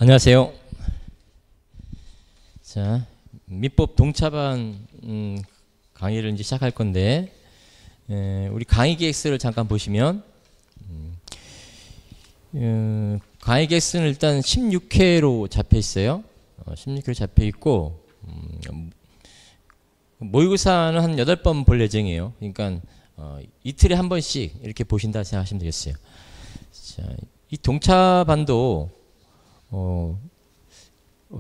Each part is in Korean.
안녕하세요. 자, 민법 동차반 강의를 이제 시작할 건데, 우리 강의 계획서를 잠깐 보시면, 강의 계획서는 일단 16회로 잡혀 있어요. 16회로 잡혀 있고, 모의고사는 한 8번 볼 예정이에요. 그러니까 이틀에 한 번씩 이렇게 보신다 생각하시면 되겠어요. 자, 이 동차반도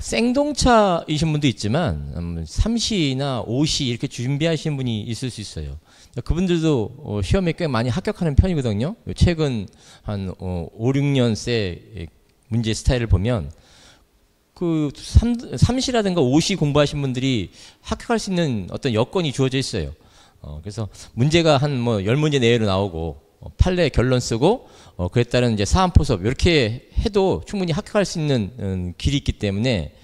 생동차이신 분도 있지만 3시나 5시 이렇게 준비하시는 분이 있을 수 있어요. 그분들도 시험에 꽤 많이 합격하는 편이거든요. 최근 한 5, 6년째 문제 스타일을 보면 그 3시라든가 5시 공부하신 분들이 합격할 수 있는 어떤 여건이 주어져 있어요. 그래서 문제가 한 뭐 10문제 내외로 나오고 판례 결론 쓰고 그에 따른 이제 사안포섭 이렇게 해도 충분히 합격할 수 있는 길이 있기 때문에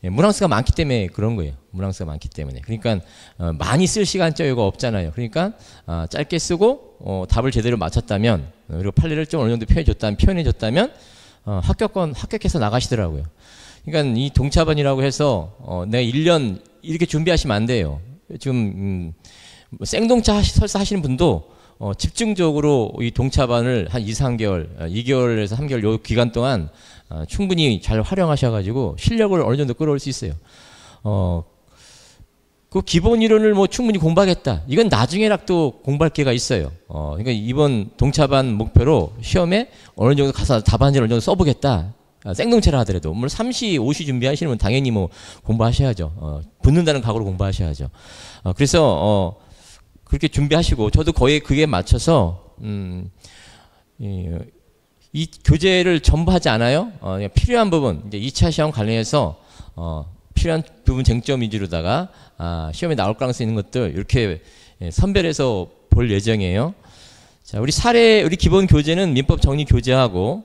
문항수가 많기 때문에 그런 거예요. 문항수가 많기 때문에. 그러니까 많이 쓸 시간 여유가 없잖아요. 그러니까 짧게 쓰고 답을 제대로 맞췄다면 그리고 판례를 좀 어느 정도 표현해줬다면 합격해서 나가시더라고요. 그러니까 이 동차반이라고 해서 내가 1년 이렇게 준비하시면 안 돼요. 지금 생동차 설사 하시는 분도 집중적으로 이 동차반을 한 2, 3개월, 2개월에서 3개월 요 기간 동안 충분히 잘 활용하셔가지고 실력을 어느 정도 끌어올 수 있어요. 그 기본 이론을 뭐 충분히 공부하겠다. 이건 나중에라도 공부할 기회가 있어요. 그러니까 이번 동차반 목표로 시험에 어느 정도 가서 답안지를 어느 정도 써보겠다. 생동체라 하더라도 물론 3시, 5시 준비하시는 분 당연히 뭐 공부하셔야죠. 붙는다는 각오로 공부하셔야죠. 그래서 그렇게 준비하시고 저도 거의 그게 맞춰서 이 교재를 전부 하지 않아요. 필요한 부분 이제 2차 시험 관련해서 필요한 부분 쟁점 위주로다가 시험에 나올 가능성이 있는 것들 이렇게 선별해서 볼 예정이에요. 자, 우리 기본 교재는 민법 정리 교재하고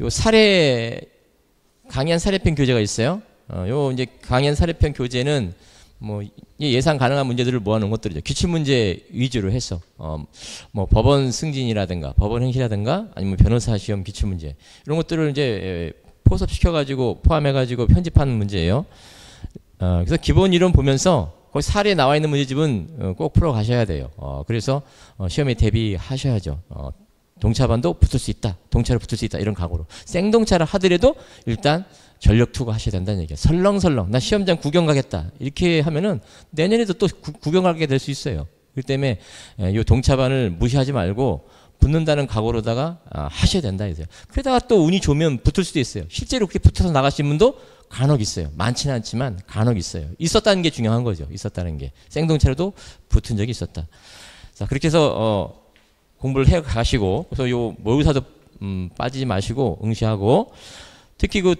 요 강의한 사례편 교재가 있어요. 요 이제 강의한 사례편 교재는 뭐 예상 가능한 문제들을 모아놓은 것들이죠. 기출문제 위주로 해서 뭐 법원 승진이라든가 법원 행시라든가 아니면 변호사 시험 기출문제 이런 것들을 이제 포섭시켜가지고 포함해가지고 편집하는 문제예요. 그래서 기본 이론 보면서 거기 사례에 나와 있는 문제집은 꼭 풀어 가셔야 돼요. 그래서 시험에 대비하셔야죠. 동차반도 붙을 수 있다. 동차로 붙을 수 있다. 이런 각오로. 생동차를 하더라도 일단 전력 투구하셔야 된다는 얘기예요. 설렁설렁 나 시험장 구경 가겠다 이렇게 하면은 내년에도 또 구경 가게 될 수 있어요. 그렇기 때문에 이 동차반을 무시하지 말고 붙는다는 각오로다가 하셔야 된다 이거예요. 그러다가 또 운이 좋으면 붙을 수도 있어요. 실제로 그렇게 붙어서 나가신 분도 간혹 있어요. 많지는 않지만 간혹 있어요. 있었다는 게 중요한 거죠. 있었다는 게 생동차로도 붙은 적이 있었다. 자, 그렇게 해서 공부를 해 가시고 그래서 요 모의고사도 빠지지 마시고 응시하고 특히 그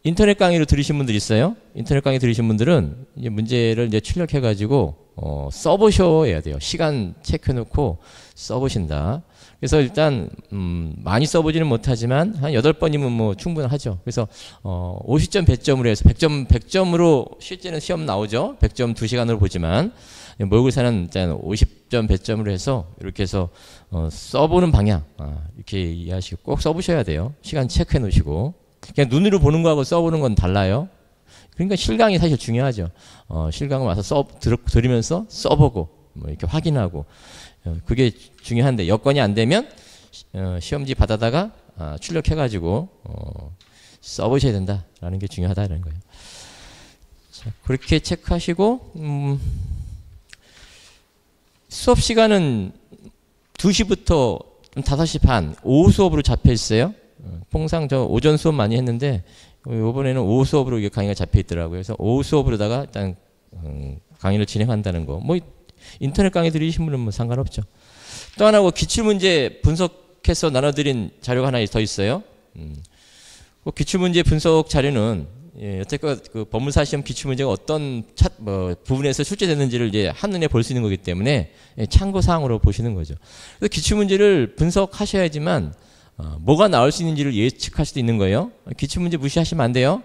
인터넷 강의로 들으신 분들 있어요. 인터넷 강의 들으신 분들은 이제 문제를 이제 출력해가지고 써보셔야 돼요. 시간 체크해놓고 써보신다. 그래서 일단 많이 써보지는 못하지만 한 8번이면 뭐 충분하죠. 그래서 50점 100점으로 해서 100점으로 실제는 시험 나오죠. 100점 2시간으로 보지만 모의고사는 일단 50점 100점으로 해서 이렇게 해서 써보는 방향 이렇게 이해하시고 꼭 써보셔야 돼요. 시간 체크해 놓으시고 그냥 눈으로 보는 거하고 써보는 건 달라요. 그러니까 실강이 사실 중요하죠. 실강을 와서 들으면서 써보고 뭐 이렇게 확인하고 그게 중요한데 여건이 안 되면 시험지 받아다가 출력해가지고 써보셔야 된다라는 게 중요하다는 거예요. 자, 그렇게 체크하시고 수업 시간은 2시부터 5시 반 오후 수업으로 잡혀 있어요. 통상 저 오전 수업 많이 했는데 이번에는 오후 수업으로 이게 강의가 잡혀 있더라고요. 그래서 오후 수업으로다가 일단 강의를 진행한다는 거. 뭐 인터넷 강의 들으신 분은 뭐 상관없죠. 또 하나 기출문제 분석해서 나눠드린 자료가 하나 더 있어요. 그 기출문제 분석 자료는 여태껏 그 법무사 시험 기출문제가 어떤 부분에서 출제됐는지를 이제 한눈에 볼 수 있는 거기 때문에 참고 사항으로 보시는 거죠. 그래서 기출문제를 분석하셔야지만 뭐가 나올 수 있는지를 예측할 수도 있는 거예요. 기출문제 무시하시면 안 돼요.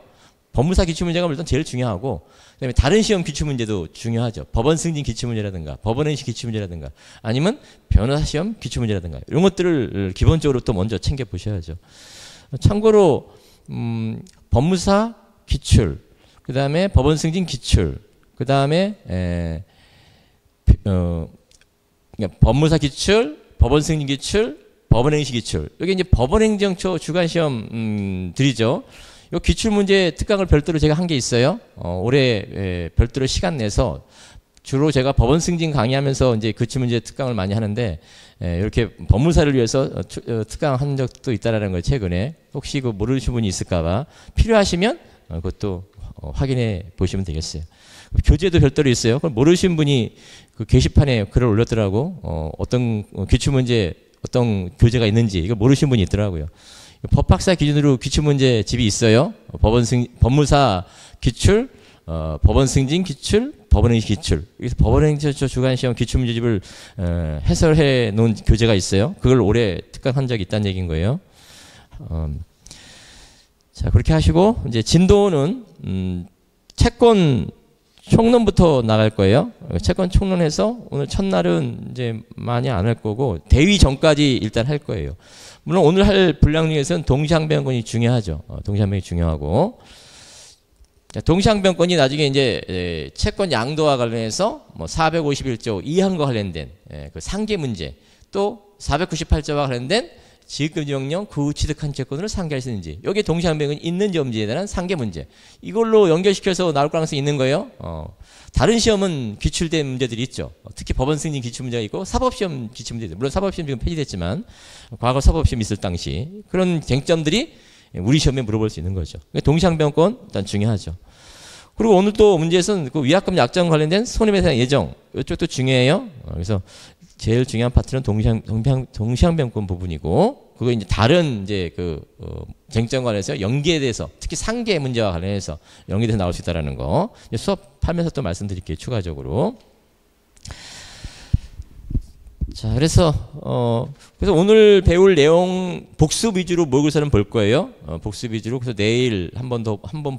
법무사 기출문제가 일단 제일 중요하고 그다음에 다른 시험 기출문제도 중요하죠. 법원 승진 기출문제라든가 법원 행시 기출문제라든가 아니면 변호사 시험 기출문제라든가 이런 것들을 기본적으로 또 먼저 챙겨 보셔야죠. 참고로 법무사 기출, 그 다음에 법원 승진 기출, 그 다음에 그러니까 법무사 기출, 법원 승진 기출, 법원행시 기출. 여기 이제 법원행정처 주간시험들이죠. 요 기출 문제 특강을 별도로 제가 한 게 있어요. 올해 별도로 시간 내서 주로 제가 법원 승진 강의하면서 이제 기출 문제 특강을 많이 하는데 이렇게 법무사를 위해서 특강한 적도 있다라는 걸 최근에 혹시 그 모르시는 분이 있을까봐 필요하시면 그것도 확인해 보시면 되겠어요. 교재도 별도로 있어요. 그걸 모르시는 분이 그 게시판에 글을 올렸더라고. 어떤 기출 문제 어떤 교재가 있는지 이거 모르시는 분이 있더라고요. 법학사 기준으로 기출 문제 집이 있어요. 법무사 기출, 법원 승진 기출, 법원행시 기출. 여기서 법원행정처 주간시험 기출 문제집을 해설해 놓은 교재가 있어요. 그걸 올해 특강한 적이 있다는 얘기인 거예요. 자, 그렇게 하시고 이제 진도는 채권 총론부터 나갈 거예요. 채권 총론해서 오늘 첫날은 이제 많이 안 할 거고 대위 전까지 일단 할 거예요. 물론 오늘 할 분량 중에서는 동시항변권이 중요하죠. 동시항변이 중요하고 동시항변권이 나중에 이제 채권 양도와 관련해서 뭐 451조 이항과 관련된 그 상계 문제 또 498조와 관련된 지급금지명령 그 취득한 채권으로 상계할 수 있는지 여기 동시항변권이 있는지 없는지에 대한 상계 문제 이걸로 연결시켜서 나올 가능성이 있는 거예요. 다른 시험은 기출된 문제들이 있죠. 특히 법원 승진 기출 문제가 있고 사법시험 기출 문제들 물론 사법시험 지금 폐지됐지만 과거 사법시험 있을 당시 그런 쟁점들이 우리 시험에 물어볼 수 있는 거죠. 동시항변권 일단 중요하죠. 그리고 오늘 또 문제에서는 그 위약금 약정 관련된 손해배상 예정 이쪽도 중요해요. 그래서 제일 중요한 파트는 동시항변권 부분이고 그거 이제 다른 이제 그 쟁점 관련해서 연계에 대해서 특히 상계 문제와 관련해서 연계돼서 나올 수 있다라는 거 수업하면서 또 말씀드릴게요. 추가적으로. 자, 그래서 오늘 배울 내용 복습 위주로 모의고사는 볼 거예요. 복습 위주로. 그래서 내일 한 번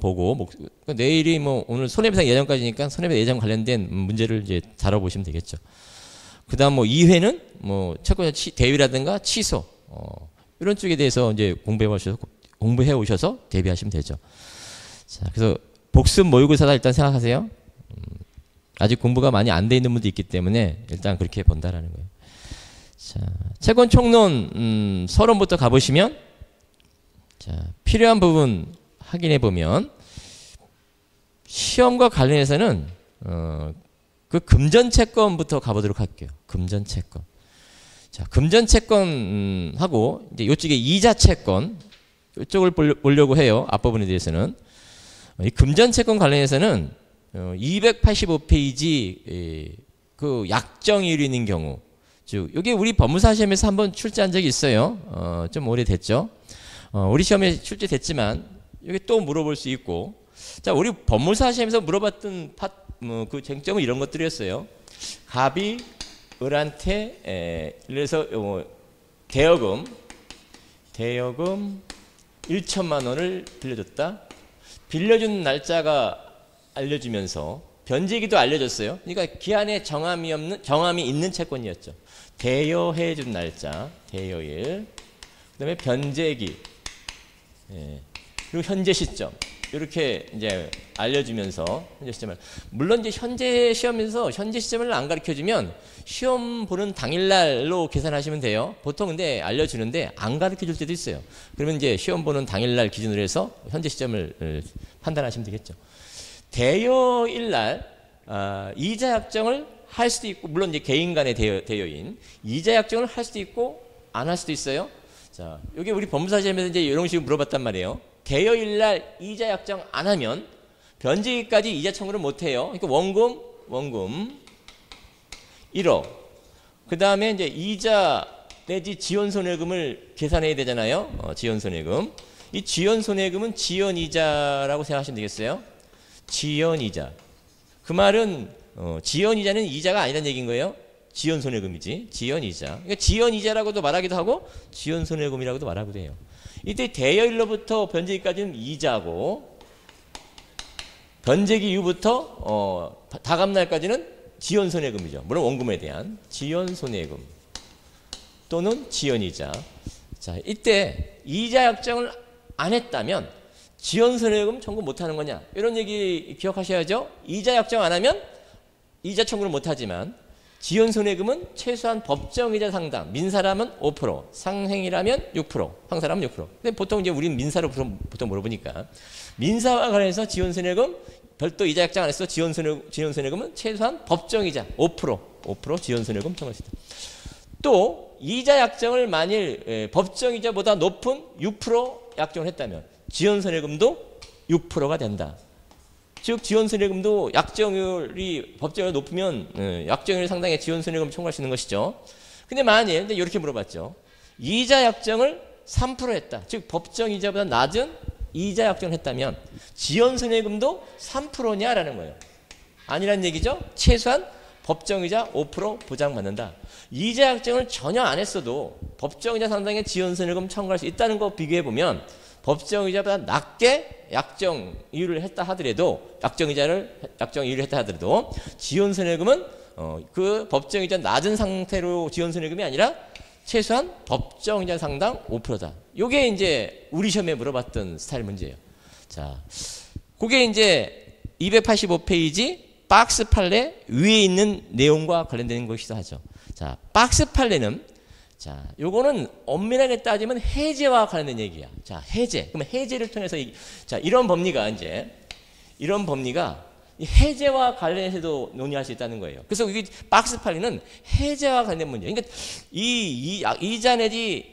보고 내일이 뭐 오늘 손해배상 예정까지니까 손해배상 예정 관련된 문제를 이제 다뤄보시면 되겠죠. 그다음 뭐 2회는 뭐 채권 대위라든가 취소 이런 쪽에 대해서 이제 공부해 오셔서 대비하시면 되죠. 자, 그래서 복습 모의고사다 일단 생각하세요. 아직 공부가 많이 안 돼 있는 분도 있기 때문에 일단 그렇게 본다라는 거예요. 자, 채권 총론 서론부터 가보시면 자, 필요한 부분 확인해 보면 시험과 관련해서는 그 금전 채권부터 가보도록 할게요. 금전 채권. 자, 금전 채권 하고 이제 이쪽에 이자 채권 이쪽을 보려고 해요. 앞부분에 대해서는 이 금전 채권 관련해서는 285페이지 그 약정이율이 있는 경우 즉 여기 우리 법무사 시험에서 한번 출제한 적이 있어요. 좀 오래됐죠. 우리 시험에 출제됐지만 여기 또 물어볼 수 있고 자 우리 법무사 시험에서 물어봤던 그 쟁점은 이런 것들이었어요. 갑이 을한테 그래서 대여금 1천만 원을 빌려줬다. 빌려준 날짜가 알려주면서 변제기도 알려줬어요. 그러니까 기한에 정함이 있는 채권이었죠. 대여해준 날짜, 대여일, 그다음에 변제기, 그리고 현재 시점 이렇게 이제 알려주면서 현재 시점을 물론 이제 현재 시험에서 현재 시점을 안 가르쳐주면 시험 보는 당일날로 계산하시면 돼요. 보통 근데 알려주는데 안 가르쳐줄 때도 있어요. 그러면 이제 시험 보는 당일날 기준으로 해서 현재 시점을 판단하시면 되겠죠. 대여일날 이자 약정을 할 수도 있고 물론 이제 개인 간의 대여인 이자 약정을 할 수도 있고 안 할 수도 있어요. 자, 여기 우리 법무사 시험에서 이제 이런 식으로 물어봤단 말이에요. 대여일날 이자 약정 안 하면 변제기까지 이자 청구를 못 해요. 그러니까 원금 1억. 그 다음에 이제 이자 내지 지연손해금을 계산해야 되잖아요. 지연손해금. 이 지연손해금은 지연이자라고 생각하시면 되겠어요. 지연이자. 그 말은 지연이자는 이자가 아니라는 얘기인 거예요. 지연손해금이지. 지연이자. 그러니까 지연이자라고도 말하기도 하고 지연손해금이라고도 말하기도 해요. 이때 대여일로부터 변제기까지는 이자고 변제기 이후부터 다감날까지는 지연손해금이죠. 물론 원금에 대한 지연손해금 또는 지연이자. 자, 이때 이자 약정을 안 했다면 지연손해금 청구 못하는 거냐? 이런 얘기 기억하셔야죠. 이자 약정 안 하면 이자 청구를 못하지만 지연손해금은 최소한 법정이자 상당, 민사라면 5%, 상행이라면 6%, 형사라면 6%. 근데 보통 이제 우리는 민사로 보통 물어보니까 민사와 관련해서 지연손해금 별도 이자 약정 안 해서 지연손해금은 최소한 법정이자 5% 지연손해금 청구할 수 있다. 또 이자 약정을 만일 법정이자보다 높은 6% 약정을 했다면 지연손해금도 6%가 된다. 즉 지연손해금도 약정률이 법정률이 높으면 약정률 상당의 지연손해금 청구할 수 있는 것이죠. 근데 만일 이렇게 물어봤죠. 이자 약정을 3% 했다. 즉 법정이자보다 낮은 이자 약정을 했다면 지연손해금도 3%냐라는 거예요. 아니란 얘기죠. 최소한 법정이자 5% 보장받는다. 이자 약정을 전혀 안 했어도 법정이자 상당의 지연손해금 청구할 수 있다는 거 비교해보면 법정이자보다 낮게 약정 이유를 했다 하더라도 약정 이유를 했다 하더라도 지연손해금은 그 법정이자 낮은 상태로 지연손해금이 아니라 최소한 법정이자 상당 5%다. 요게 이제 우리 시험에 물어봤던 스타일 문제예요. 자, 그게 이제 285페이지 박스 판례 위에 있는 내용과 관련된 것이기도 하죠. 자, 박스 판례는 자, 요거는 엄밀하게 따지면 해제와 관련된 얘기야. 자, 해제. 그러면 해제를 통해서 자, 이런 법리가 해제와 관련해서도 논의할 수 있다는 거예요. 그래서 이 박스 판례는 해제와 관련된 문제. 그러니까 이자 내지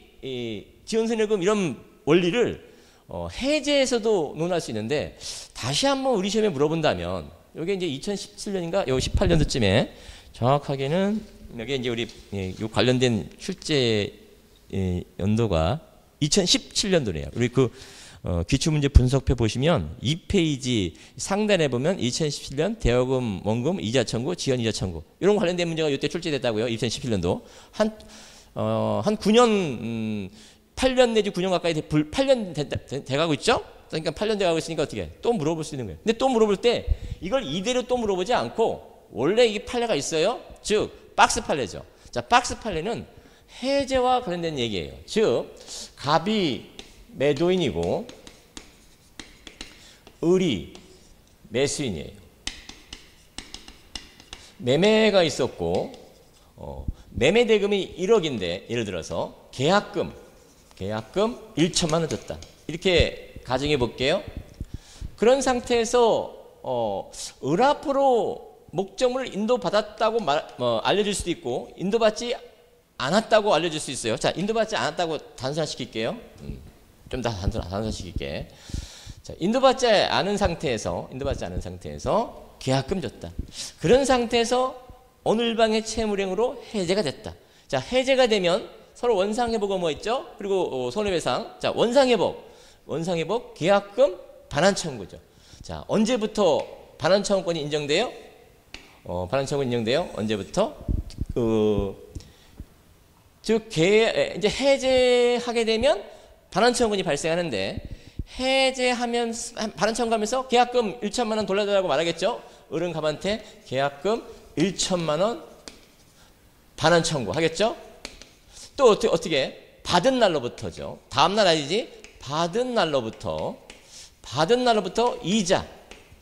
지연손해금 이런 원리를 해제에서도 논할 수 있는데 다시 한번 우리 시험에 물어본다면 이게 이제 2017년인가 요 18년도쯤에 정확하게는 여기 이제 우리 요 관련된 출제 연도가 2017년도네요. 우리 그 기출문제 분석표 보시면 2페이지 상단에 보면 2017년 대여금, 원금, 이자 청구, 지연 이자 청구 이런 관련된 문제가 이때 출제됐다고요. 2017년도 한 9년 8년 내지 9년 가까이 8년 돼가고 있죠. 그러니까 8년 돼가고 있으니까 어떻게 또 물어볼 수 있는 거예요. 근데 또 물어볼 때 이걸 이대로 또 물어보지 않고 원래 이 판례가 있어요. 즉 박스 판례죠. 자, 박스 판례는 해제와 관련된 얘기예요. 즉 갑이 매도인이고 을이 매수인이에요. 매매가 있었고 매매 대금이 1억인데 예를 들어서 계약금 1천만 원 줬다. 이렇게 가정해 볼게요. 그런 상태에서 을 앞으로 목적물을 인도받았다고 알려줄 수도 있고 인도받지 않았다고 알려줄 수 있어요. 자, 인도받지 않았다고 단순화시킬게요. 좀 더 단순화시킬게. 자, 인도받지 않은 상태에서 계약금 줬다. 그런 상태에서 어느 일방의 채무령으로 해제가 됐다. 자, 해제가 되면 서로 원상회복은 뭐 있죠? 그리고 손해배상. 자, 원상회복 계약금 반환 청구죠. 자, 언제부터 반환 청구권이 인정돼요? 반환 청구 인정돼요? 언제부터? 즉 이제 해제하게 되면 반환 청구권이 발생하는데 해제하면 반환 청구하면서 계약금 1천만 원 돌려달라고 말하겠죠? 을은 갑한테 계약금 1천만 원 반환 청구 하겠죠? 또 어떻게? 받은 날로부터죠. 다음 날 아니지? 받은 날로부터 이자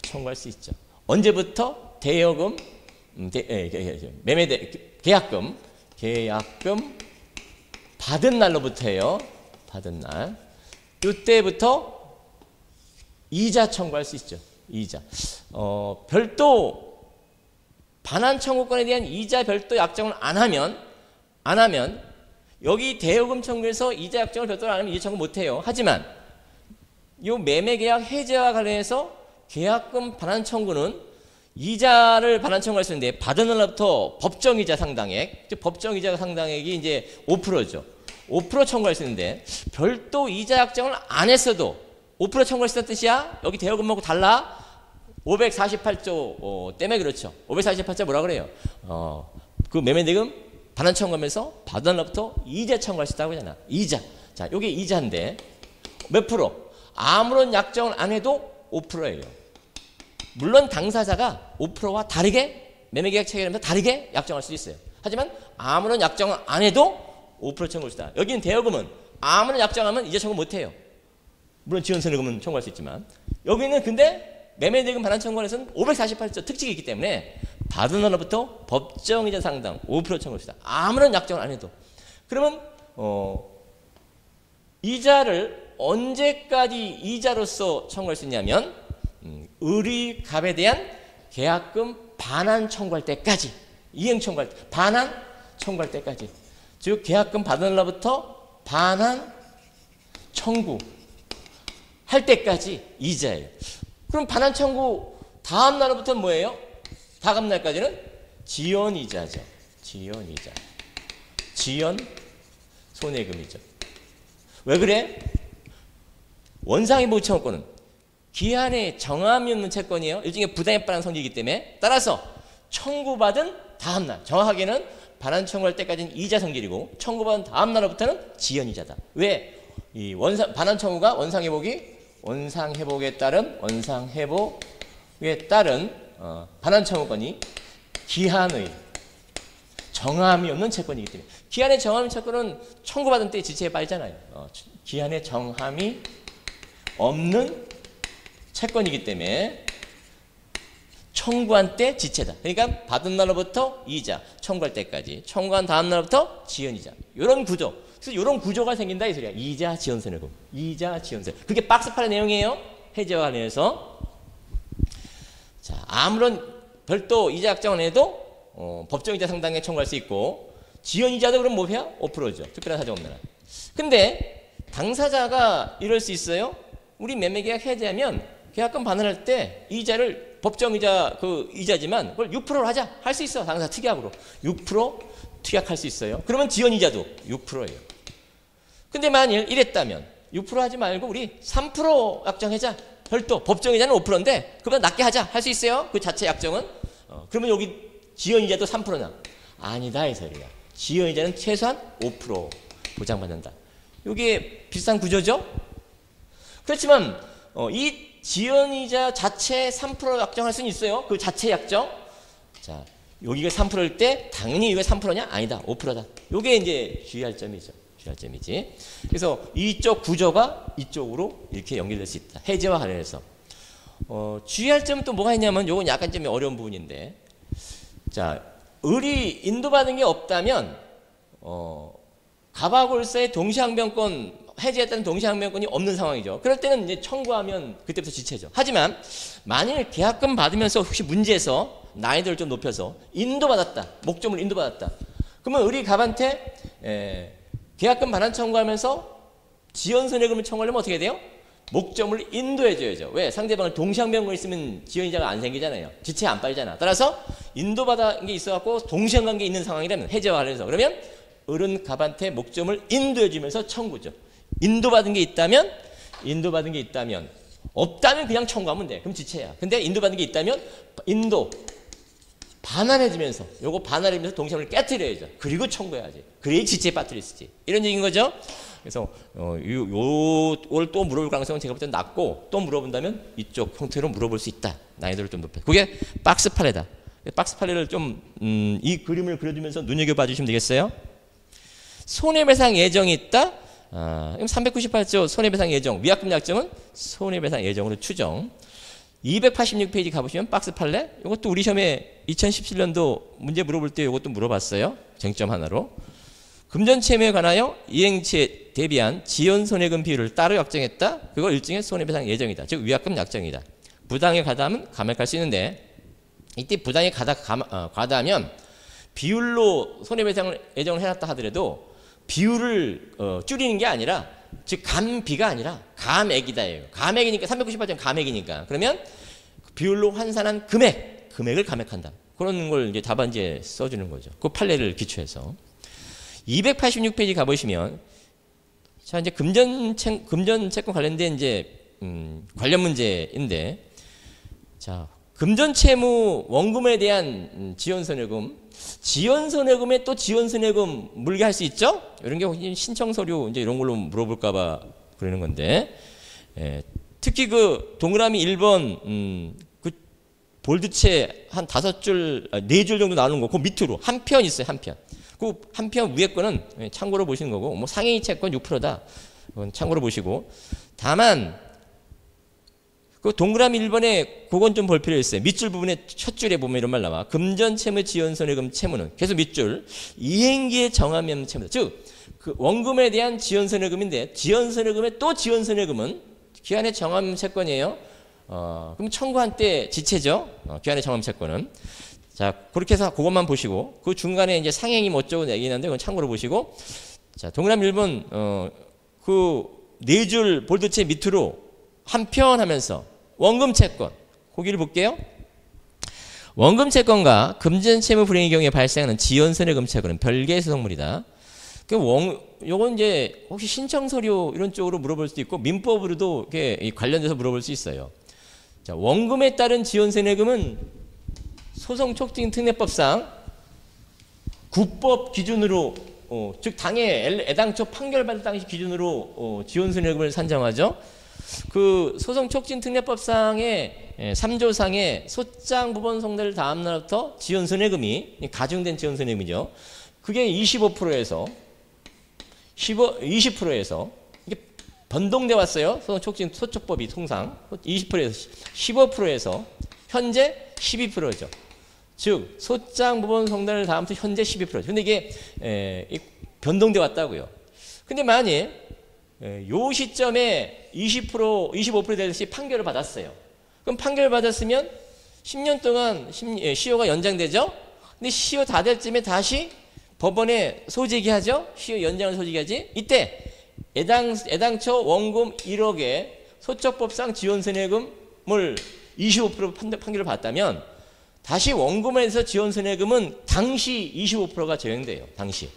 청구할 수 있죠. 언제부터? 대여금, 계약금 받은 날로부터예요. 받은 날. 이때부터 이자 청구할 수 있죠. 이자. 별도 반환 청구권에 대한 이자 별도 약정을 안 하면 여기 대여금 청구에서 이자 약정을 별도로 안 하면 이자 청구 못 해요. 하지만 이 매매 계약 해제와 관련해서 계약금 반환 청구는 이자를 반환 청구할 수 있는데 받은 날로부터 법정이자 상당액, 즉 법정이자 상당액이 이제 5%죠. 5% 청구할 수 있는데 별도 이자 약정을 안 했어도 5% 청구할 수 있다는 뜻이야. 여기 대여금하고 달라. 548조 때문에 그렇죠. 548조 뭐라 그래요? 그 매매대금 반환 청구하면서 받은 날로부터 이자 청구할 수 있다고 하잖아. 이자. 자, 요게 이자인데 몇 프로? 아무런 약정을 안 해도 5%예요. 물론 당사자가 5%와 다르게 매매계약 체결하면서 다르게 약정할 수 있어요. 하지만 아무런 약정을 안 해도 5% 청구할 수 있다. 여기는 대여금은 아무런 약정하면 이자 청구 못 해요. 물론 지원선해금은 청구할 수 있지만 여기는 근데 매매대금 반환 청구권에서는 548조 특징이 있기 때문에 받은 날로부터 법정이자 상당 5% 청구할 수 있다. 아무런 약정을 안 해도. 그러면 이자를 언제까지 이자로서 청구할 수 있냐면 의리값에 대한 계약금 반환 청구할 때까지, 이행 청구할 때, 반환 청구할 때까지. 즉 계약금 받은 날로부터 반환 청구 할 때까지 이자예요. 그럼 반환 청구 다음 날부터는 뭐예요? 다음 날까지는 지연이자죠. 지연이자. 지연 손해금이죠. 왜 그래? 원상회복 청구권은 기한에 정함이 없는 채권이에요. 일종의 부당에 반한 성질이기 때문에 따라서 청구받은 다음 날, 정확하게는 반환 청구할 때까지는 이자 성질이고 청구받은 다음 날부터는 지연이자다. 왜? 이 반환 청구가 원상회복에 따른 반환 청구권이 기한의 정함이 없는 채권이기 때문에 기한의 정함이 채권은 청구받은 때 지체에 빠지잖아요. 기한의 정함이 없는 채권이기 때문에 청구한 때 지체다. 그러니까 받은 날로부터 이자, 청구할 때까지, 청구한 다음 날부터 지연이자. 이런 구조. 그래서 이런 구조가 생긴다 이 소리야. 이자, 지연손해금. 이자, 지연손해금. 그게 박스 8의 내용이에요. 해제와 관련해서. 자, 아무런 별도 이자 약정 안 해도 법정이자 상당에 청구할 수 있고 지연이자도 그럼 뭐야? 5%죠. 특별한 사정 없는 한. 근데 당사자가 이럴 수 있어요. 우리 매매계약 해제하면 계약금 반환할 때 이자를 법정이자 그 이자지만 그걸 6%로 하자. 할 수 있어. 당사자 특약으로. 6% 특약할 수 있어요. 그러면 지연이자도 6%예요. 근데 만일 이랬다면 6% 하지 말고 우리 3% 약정하자. 별도 법정이자는 5%인데 그보다 낮게 하자. 할 수 있어요. 그 자체 약정은. 그러면 여기 지연이자도 3%냐? 아니다 이 소리야. 지연이자는 최소한 5% 보장받는다. 이게 비슷한 구조죠? 그렇지만 이 지연이자 자체 3% 약정할 수는 있어요. 그 자체 약정. 자, 여기가 3%일 때 당연히 이거 3%냐? 아니다. 5%다. 이게 이제 주의할 점이죠. 주의할 점이지. 그래서 이쪽 구조가 이쪽으로 이렇게 연결될 수 있다. 해제와 관련해서. 주의할 점은 또 뭐가 있냐면 요건 약간 좀 어려운 부분인데. 자, 을이 인도받은 게 없다면 갑하골사의 동시항변권 해제했다는 동시항변권이 없는 상황이죠. 그럴 때는 이제 청구하면 그때부터 지체죠. 하지만 만일 계약금 받으면서 혹시 문제에서 난이도를 좀 높여서 인도받았다. 목적물 인도받았다. 그러면 을이 갑한테 계약금 반환 청구하면서 지연손해금을 청구하려면 어떻게 돼요? 목적물을 인도해줘야죠. 왜? 상대방을 동시항변권이 있으면 지연이자가 안 생기잖아요. 지체 안 빠지잖아. 따라서 인도받은 게 있어갖고 동시항관계 있는 상황이라면 해제와 관련해서 그러면 을은 갑한테 목적물을 인도해주면서 청구죠. 인도받은 게 있다면 없다면 그냥 청구하면 돼. 그럼 지체야. 근데 인도받은 게 있다면 인도 반환해주면서 요거 반환해주면서 동시함을 깨뜨려야죠. 그리고 청구해야지. 그래야 지체에 빠뜨릴 수 있지. 이런 얘기인 거죠. 그래서 요걸 또 물어볼 가능성은 제가 볼 때는 낮고 또 물어본다면 이쪽 형태로 물어볼 수 있다. 난이도를 좀 높여. 그게 박스 팔레다. 박스 팔레를 좀 이 그림을 그려주면서 눈여겨봐 주시면 되겠어요. 손해배상 예정이 있다. 그럼 398조 손해배상 예정, 위약금 약정은 손해배상 예정으로 추정. 286페이지 가보시면 박스 판례. 이것도 우리 시험에 2017년도 문제 물어볼 때 이것도 물어봤어요. 쟁점 하나로. 금전채무에 관하여 이행치에 대비한 지연손해금 비율을 따로 약정했다. 그걸 일종의 손해배상 예정이다. 즉 위약금 약정이다. 부당에 가담은 감액할 수 있는데 이때 부당에 과다하면 비율로 손해배상을 예정을 해놨다 하더라도 비율을 줄이는 게 아니라 즉 감비가 아니라 감액이다예요. 감액이니까 398점 감액이니까 그러면 비율로 환산한 금액을 감액한다. 그런 걸 이제 답안지에 써주는 거죠. 그 판례를 기초해서 286페이지 가보시면 자 이제 금전채권 관련된 이제 관련 문제인데 자 금전채무 원금에 대한 지연손해금에 또 지연손해금 물게 할 수 있죠? 이런 게 신청서류 이제 이런 걸로 물어볼까봐 그러는 건데, 특히 그 동그라미 1번 그 볼드체 한 5줄, 4줄 정도 나오는 거, 그 밑으로 한 편 있어요, 한 편. 그 한 편 위에 거는 참고로 보시는 거고, 뭐 상해 채권 6%다. 그건 참고로 보시고, 다만 그 동그라미 1번에 그건 좀 볼 필요 있어요. 밑줄 부분에 첫 줄에 보면 이런 말 나와. 금전 채무 지연 손해금 채무는 계속 밑줄 이행기에 정함이 없는 채무다. 즉 그 원금에 대한 지연 손해금인데 지연 손해금의 또 지연 손해금은 기한의 정함 채권이에요. 그럼 청구한 때 지체죠. 기한의 정함 채권은. 자, 그렇게 해서 그것만 보시고 그 중간에 이제 상행이 뭐 어쩌고 얘기하는데 그건 참고로 보시고 자, 동그라미 1번 그 네 줄 볼드체 밑으로 한편 하면서 원금 채권 거기를 볼게요. 원금 채권과 금전 채무 불이행의 경우에 발생하는 지연 손해금 채권은 별개의 소송물이다. 요건 이제 혹시 신청 서류 이런 쪽으로 물어볼 수도 있고 민법으로도 이렇게 관련돼서 물어볼 수 있어요. 자, 원금에 따른 지연 손해금은 소송 촉진 특례법상 국법 기준으로 즉 당해 애당초 판결받을 당시 기준으로 지연 손해금을 산정하죠. 그 소송 촉진 특례법상의 3조상의 소장 부분 송달 다음 날부터 지연 손해금이 가중된 지연 손해금이죠. 그게 25%에서 20%에서 이게 변동돼 왔어요. 소송 촉진 소촉법이 통상 20%에서 15%에서 현재 12%죠. 즉 소장 부분 송달 다음부터 현재 12%. 근데 이게 변동돼 왔다고요. 근데 만일 요 시점에 25% 되듯이 판결을 받았어요. 그럼 판결을 받았으면 10년 동안 시효가 연장되죠. 근데 시효 다 될 쯤에 다시 법원에 소제기하죠. 시효 연장을 소제기하지. 이때 애당초 원금 1억에 소적법상 지원손해금을 25% 판결을 받았다면 다시 원금에서 지원손해금은 당시 25%가 적용돼요. 당시.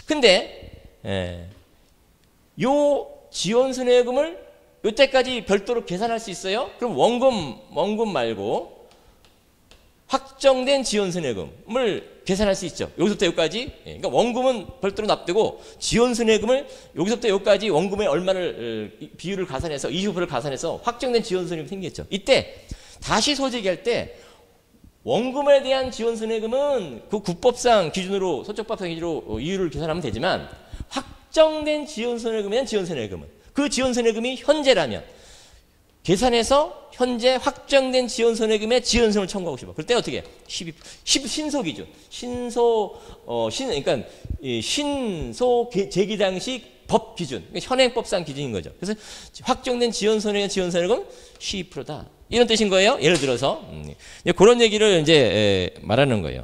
근데 요 지원손해금을 요때까지 별도로 계산할 수 있어요? 그럼 원금 말고 확정된 지연손해금을 계산할 수 있죠. 여기서부터 여기까지. 그러니까 원금은 별도로 납두고 지연손해금을 여기서부터 여기까지 원금의 얼마를 비율을 가산해서 25%를 가산해서 확정된 지연손해금이 생겼죠. 이때 다시 소제기할 때 원금에 대한 지연손해금은 그 국법상 기준으로 소적법상 기준으로 이율을 계산하면 되지만 확정된 지연손해금에 대한 지연손해금은 그 지연손해금이 현재라면 계산해서 현재 확정된 지연손해금의 지연손을 청구하고 싶어. 그럴 때 어떻게 해? 10신소 기준. 그러니까 신소 제기 당시 법 기준. 그러니까 현행법상 기준인 거죠. 그래서 확정된 지연손해금 12%다. 이런 뜻인 거예요. 예를 들어서 그런 얘기를 이제 말하는 거예요.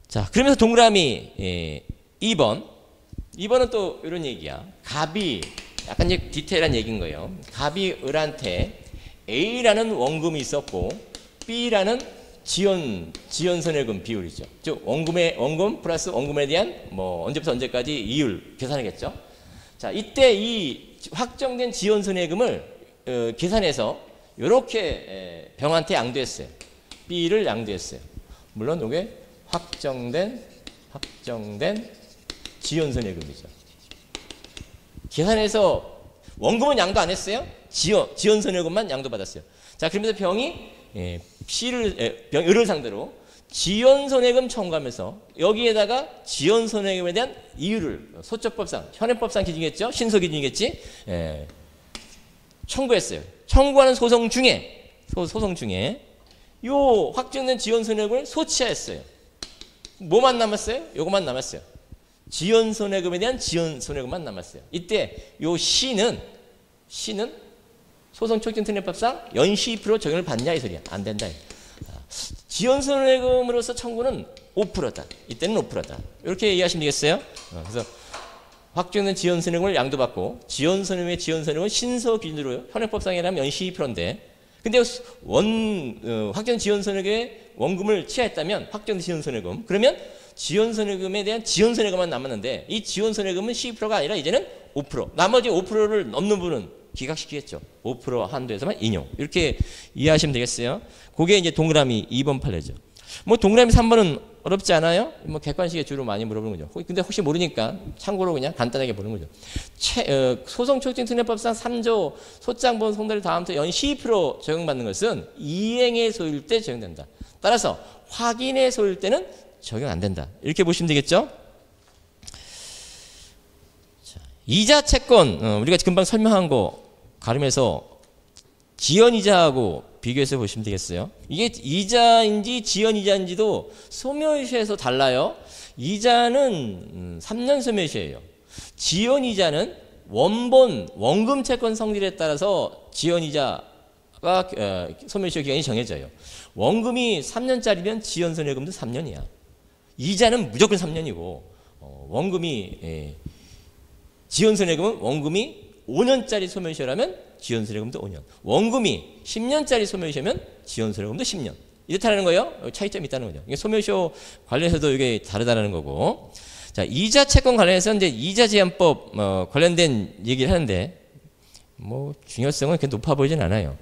자, 그러면서 동그라미 2번은 또 이런 얘기야. 갑이 약간 이제 디테일한 얘기인 거예요. 갑이 을한테 A라는 원금이 있었고 B라는 지연손해금 비율이죠. 즉 원금 플러스 원금에 대한 뭐 언제부터 언제까지 이율 계산하겠죠. 자, 이때 이 확정된 지연손해금을 계산해서 이렇게 병한테 양도했어요. B를 양도했어요. 물론 이게 확정된 지연손해금이죠. 계산해서 원금은 양도 안 했어요. 지연손해금만 양도받았어요. 자, 그러면서 병이 을을 상대로 지연손해금 청구하면서 여기에다가 지연손해금에 대한 이유를 소적법상 현행법상 기준이겠죠. 신소 기준이겠지. 청구했어요. 청구하는 소송 중에 요 확정된 지연손해금을 소취하였어요. 뭐만 남았어요? 요것만 남았어요. 지연손해금에 대한 지연손해금만 남았어요. 이때 요 C는 소송촉진특례법상 연시 2% 적용을 받냐 이 소리야. 안 된다. 지연손해금으로서 청구는 5%다. 이때는 5%다. 이렇게 이해하시면 되겠어요. 그래서 확정된 지연손해금을 양도받고 지연손해금의 지연손해금은 신소 기준으로 현행법상이라면 연시 2%인데 근데 확정 지연손해금의 원금을 취하했다면 확정된 지연손해금 그러면 지연손해금에 대한 지연손해금만 남았는데 이 지연손해금은 12%가 아니라 이제는 5%. 나머지 5%를 넘는 분은 기각시키겠죠. 5% 한도에서만 인용. 이렇게 이해하시면 되겠어요. 그게 이제 동그라미 2번 판례죠. 뭐 동그라미 3번은 어렵지 않아요? 뭐 객관식에 주로 많이 물어보는 거죠. 근데 혹시 모르니까 참고로 그냥 간단하게 보는 거죠. 소송촉진특례법상 3조 소장본 송달을 다음부터 연 12% 적용받는 것은 이행의 소일 때 적용된다. 따라서 확인의 소일 때는 적용 안 된다. 이렇게 보시면 되겠죠? 자, 이자 채권, 우리가 금방 설명한 거 가름해서 지연이자하고 비교해서 보시면 되겠어요. 이게 이자인지 지연이자인지도 소멸시에서 달라요. 이자는 3년 소멸시예요. 지연이자는 원금 채권 성질에 따라서 지연이자가 소멸시효 기간이 정해져요. 원금이 3년짜리면 지연손해금도 3년이야. 이자는 무조건 3년이고 원금이 지연손해금은 원금이 5년짜리 소멸시효라면 지연손해금도 5년. 원금이 10년짜리 소멸시효면 지연손해금도 10년. 이렇다는 거예요. 차이점이 있다는 거죠. 이게 소멸시효 관련해서도 이게 다르다는 거고. 자, 이자 채권 관련해서 이제 이자 제한법 관련된 얘기를 하는데 뭐 중요성은 그렇게 높아 보이진 않아요.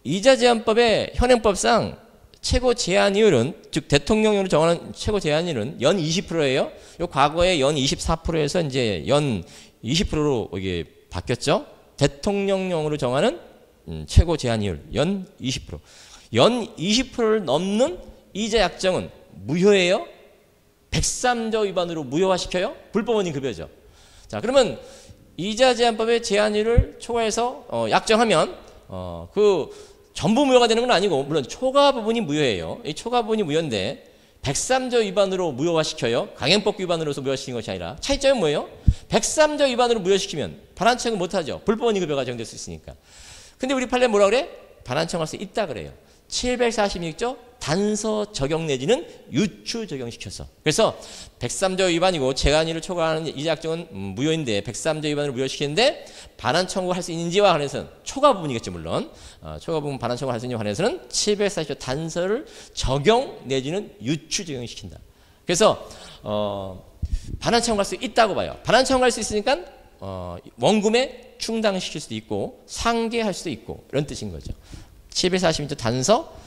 이자 제한법의 현행법상 최고 제한이율은 즉 대통령령으로 정하는 최고 제한이율은 연 20%예요. 요 과거에 연 24%에서 이제 연 20%로 이게 바뀌었죠. 대통령령으로 정하는 최고 제한이율 연 20%. 연 20%를 넘는 이자 약정은 무효예요. 103조 위반으로 무효화시켜요. 불법원인 급여죠. 자, 그러면 이자 제한법의 제한율을 초과해서 약정하면 그 전부 무효가 되는 건 아니고 물론 초과 부분이 무효예요. 이 초과 부분이 무효인데 103조 위반으로 무효화시켜요. 강행법 위반으로서 무효화시키는 것이 아니라 차이점은 뭐예요? 103조 위반으로 무효시키면 반환청은 못하죠. 불법원인 급여가 적용될 수 있으니까. 근데 우리 판례 뭐라 그래? 반환청할 수 있다 그래요. 746조 단서 적용 내지는 유추 적용시켜서. 그래서 103조 위반이고 제한일을 초과하는 이자 약정은 무효인데 103조 위반으로 무효시키는데 반환 청구할 수 있는지와 관해서는 초과 부분이겠죠 물론. 초과 부분 반환 청구할 수 있는지와 관해서는 740조 단서를 적용 내지는 유추 적용시킨다. 그래서 반환 청구할 수 있다고 봐요. 반환 청구할 수 있으니까 원금에 충당시킬 수도 있고 상계할 수도 있고 이런 뜻인 거죠. 742조 단서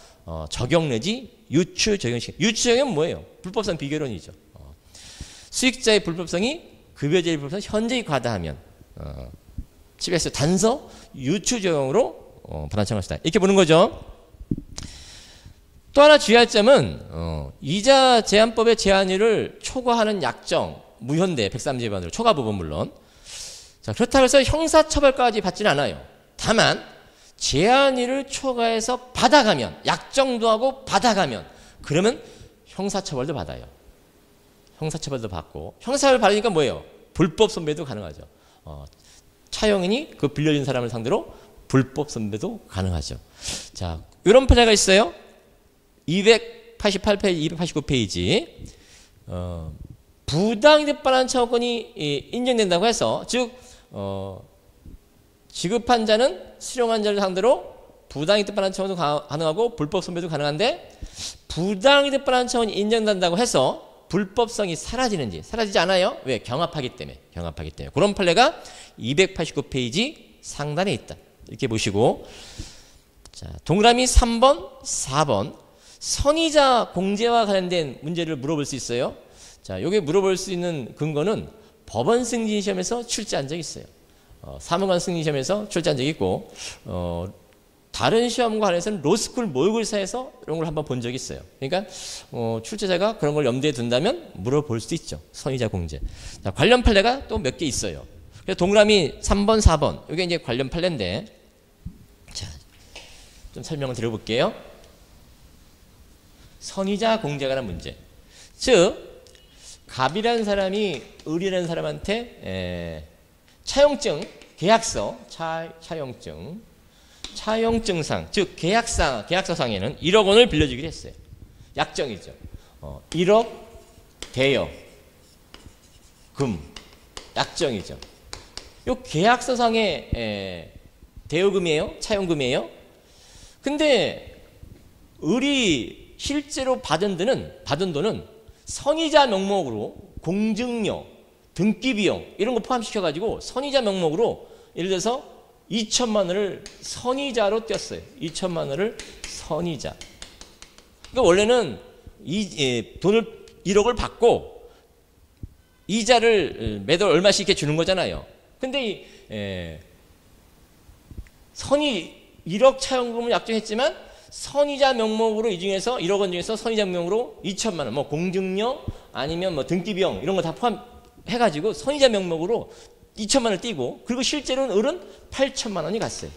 적용 내지 유추 적용시키는. 유추 적용은 뭐예요? 불법성 비결론이죠. 수익자의 불법성이 급여자의 불법성 현저히 과다하면 742조 단서 유추 적용으로 반환청할 수 있다. 이렇게 보는 거죠. 또 하나 주의할 점은 이자 제한법의 제한율을 초과하는 약정 무효인데 103조 위반으로 초과 부분 물론. 자, 그렇다고 해서 형사처벌까지 받지는 않아요. 다만 제한일을 초과해서 받아가면 약정도 하고 받아가면 그러면 형사처벌도 받아요. 형사처벌도 받고 형사처벌 받으니까 뭐예요? 불법 선배도 가능하죠. 차용인이 그 빌려준 사람을 상대로 불법 선배도 가능하죠. 자, 이런 판례가 있어요. 288페이지, 289페이지 부당이득 반환 청구권이 인정된다고 해서 즉 지급한 자는 수령한 자를 상대로 부당이득 반환 청구도 가능하고 불법 선배도 가능한데 부당이득 반환 청구는 인정된다고 해서 불법성이 사라지는지 사라지지 않아요. 왜? 경합하기 때문에. 경합하기 때문에. 그런 판례가 289페이지 상단에 있다. 이렇게 보시고 자, 동그라미 3번, 4번 선의자 공제와 관련된 문제를 물어볼 수 있어요. 자, 여기 물어볼 수 있는 근거는 법원 승진 시험에서 출제한 적이 있어요. 사무관 승진 시험에서 출제한 적이 있고 다른 시험과 관해서는 로스쿨 모의고사에서 이런 걸 한번 본 적이 있어요. 그러니까 출제자가 그런 걸 염두에 둔다면 물어볼 수 있죠. 선의자 공제. 자, 관련 판례가 또 몇 개 있어요. 그래서 동그라미 3번, 4번 이게 이제 관련 판례인데 자, 좀 설명을 드려볼게요. 선의자 공제에 관한 문제. 즉 갑이라는 사람이 을이라는 사람한테 차용증, 계약서, 차용증상, 즉 계약서상에는 1억 원을 빌려주기로 했어요. 약정이죠. 1억 대여, 금, 약정이죠. 요 계약서상의 대여금이에요? 차용금이에요? 근데 을이 실제로 받은 돈은 선의자 명목으로 공증료, 등기비용 이런 거 포함시켜가지고 선의자 명목으로 예를 들어서 2천만 원을 선의자로 떼었어요. 2천만 원을 선의자. 그러니까 원래는 돈을 1억을 받고 이자를 매달 얼마씩 이렇게 주는 거잖아요. 근데 선의 1억 차용금을 약정했지만 선의자 명목으로 이 중에서 1억 원 중에서 선의자 명목으로 2천만 원, 뭐 공증료 아니면 뭐 등기비용 이런 거 다 포함 해가지고 선이자 명목으로 2천만 원을 띄고 그리고 실제로는 을은 8천만 원이 갔어요.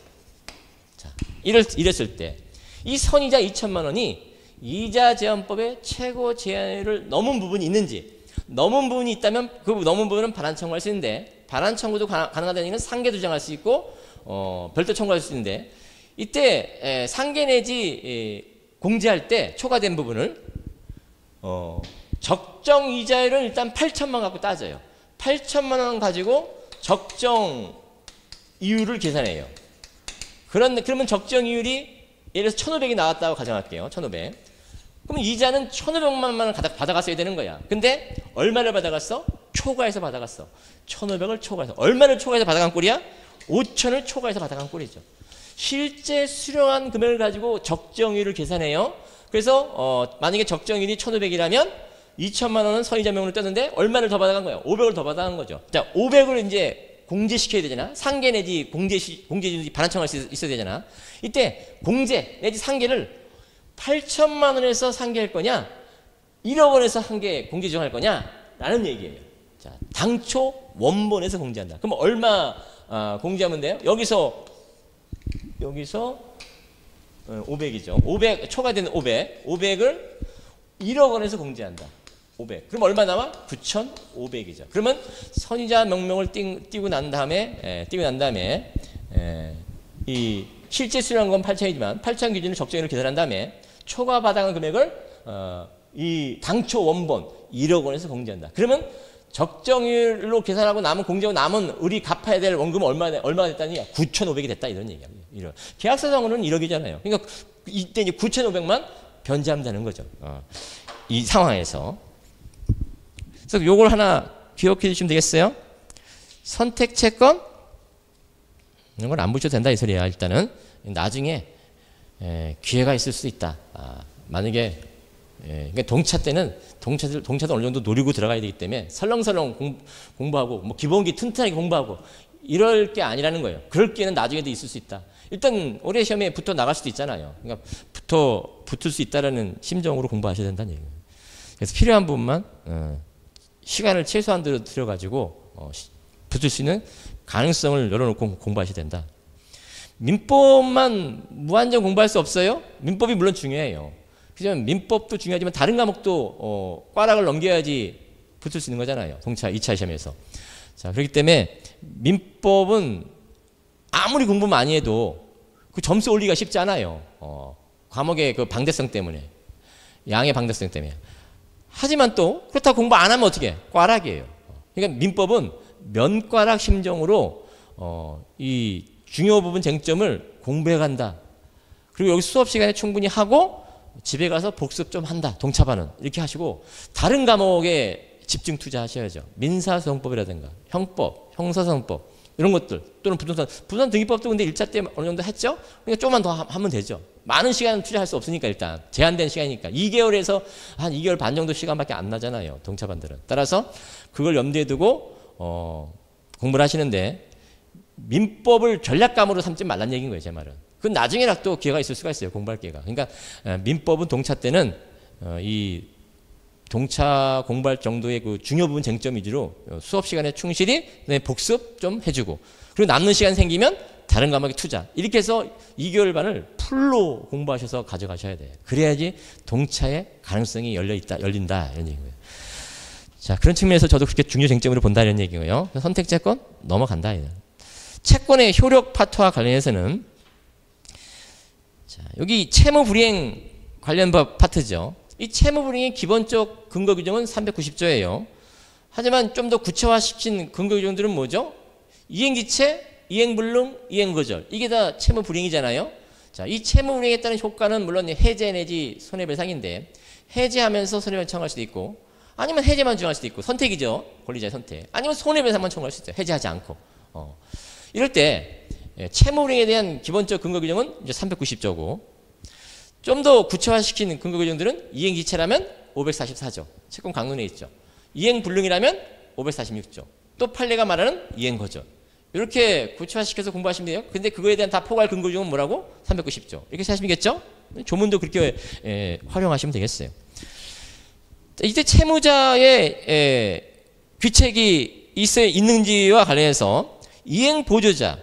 자, 이랬을 때 이 선이자 2천만 원이 이자 제한법의 최고 제한을 넘은 부분이 있는지, 넘은 부분이 있다면 그 넘은 부분은 반환 청구할 수 있는데, 반환 청구도 가능하다는 얘기는 상계 주장할 수 있고 별도 청구할 수 있는데, 이때 상계 내지 공제할 때 초과된 부분을 적정 이자율은 일단 8천만 원 갖고 따져요. 8천만 원 가지고 적정 이율을 계산해요. 그러면 적정 이율이 예를 들어서 1,500이 나왔다고 가정할게요. 1,500. 그럼 이자는 1,500만 원을 받아갔어야 되는 거야. 근데 얼마를 받아갔어? 초과해서 받아갔어. 1,500을 초과해서. 얼마를 초과해서 받아간 꼴이야? 5,000을 초과해서 받아간 꼴이죠. 실제 수령한 금액을 가지고 적정이율을 계산해요. 그래서 만약에 적정이율이 1,500이라면 2천만 원은 선이자 명목으로 떴는데 얼마를 더 받아간 거예요? 500을 더 받아간 거죠. 자, 500을 이제 공제시켜야 되잖아. 상계 내지 공제 반환청할 수 있어야 되잖아. 이때 공제 내지 상계를 8천만 원에서 상계할 거냐, 1억 원에서 공제 지정할 거냐 라는 얘기예요. 자, 당초 원본에서 공제한다. 그럼 얼마 공제하면 돼요? 여기서 500이죠. 500 초과되는 500을 1억 원에서 공제한다. 500. 그럼 얼마 남아? 9,500이죠. 그러면 선이자 명목을 띄고 난 다음에 이 실제 수령한 건 8천이지만 8천 기준으로 적정률을 계산한 다음에 초과 받아간 금액을 이 당초 원본 1억 원에서 공제한다. 그러면 적정률로 계산하고 남은 공제하고 남은 우리 갚아야 될 원금은 얼마가 됐다니? 9,500이 됐다 이런 얘기야. 계약서상으로는 1억이잖아요. 그러니까 이때 이제 9,500만 변제하면 되는 거죠. 이 상황에서. 그래서 요걸 하나 기억해 주시면 되겠어요. 선택 채권 이런 건 안 보셔도 된다 이 소리야. 일단은 나중에 기회가 있을 수 있다. 만약에 그러니까 동차 때는 동차도 어느 정도 노리고 들어가야 되기 때문에 설렁설렁 공부하고 뭐 기본기 튼튼하게 공부하고 이럴 게 아니라는 거예요. 그럴 기회는 나중에도 있을 수 있다. 일단 올해 시험에 붙어 나갈 수도 있잖아요. 그러니까 붙을 수 있다라는 심정으로 공부하셔야 된다는 얘기예요. 그래서 필요한 부분만 시간을 최소한 들여가지고 붙을 수 있는 가능성을 열어놓고 공부하셔야 된다. 민법만 무한정 공부할 수 없어요? 민법이 물론 중요해요. 하지만 민법도 중요하지만 다른 과목도 꽈락을 넘겨야지 붙을 수 있는 거잖아요. 동차 2차 시험에서. 자, 그렇기 때문에 민법은 아무리 공부 많이 해도 그 점수 올리기가 쉽지 않아요. 과목의 그 방대성 때문에. 양의 방대성 때문에. 하지만 또 그렇다고 공부 안 하면 어떻게 해? 꽈락이에요. 그러니까 민법은 면꽈락 심정으로 이 중요 부분 쟁점을 공부해 간다. 그리고 여기 수업 시간에 충분히 하고 집에 가서 복습 좀 한다. 동차반은 이렇게 하시고 다른 과목에 집중 투자하셔야죠. 민사소송법이라든가 형법, 형사소송법 이런 것들 또는 부동산 등기법도 근데 1차 때 어느 정도 했죠. 그러니까 조금만 더 하면 되죠. 많은 시간 투자할 수 없으니까 일단 제한된 시간이니까 2개월에서 한 2개월 반 정도 시간밖에 안 나잖아요. 동차반들은. 따라서 그걸 염두에 두고 공부를 하시는데 민법을 전략감으로 삼지 말란 얘기인 거예요. 제 말은. 그건 나중에라도 또 기회가 있을 수가 있어요. 공부할 기회가. 그러니까 민법은 동차 때는 이 동차 공부할 정도의 그 중요 부분 쟁점 위주로 수업 시간에 충실히 복습 좀 해주고 그리고 남는 시간 생기면 다른 과목에 투자 이렇게 해서 2개월 반을 풀로 공부하셔서 가져가셔야 돼요. 그래야지 동차의 가능성이 열린다 이런 얘기고요. 자, 그런 측면에서 저도 그렇게 중요 쟁점으로 본다 이런 얘기고요. 선택채권 넘어간다. 채권의 효력 파토와 관련해서는 자, 여기 채무불이행 관련 법 파트죠. 이 채무불이행의 기본적 근거 규정은 390조예요. 하지만 좀 더 구체화시킨 근거 규정들은 뭐죠? 이행지체, 이행불능, 이행거절. 이게 다 채무불이행이잖아요. 자, 이 채무불이행에 따른 효과는 물론 해제 내지 손해배상인데 해제하면서 손해배상 청구할 수도 있고 아니면 해제만 주장할 수도 있고 선택이죠. 권리자의 선택. 아니면 손해배상만 청구할 수 있어요. 해제하지 않고. 이럴 때 채무불이행에 대한 기본적 근거 규정은 이제 390조고 좀 더 구체화시킨 근거 규정들은 이행지체라면 544조. 채권 강론에 있죠. 이행불능이라면 546조. 또 판례가 말하는 이행거절. 이렇게 구체화시켜서 공부하시면 돼요. 근데 그거에 대한 다 포괄 근거 규정은 뭐라고? 390조. 이렇게 하시면겠죠? 조문도 그렇게 활용하시면 되겠어요. 이때 채무자의 귀책이 있는지와 관련해서 이행 보조자,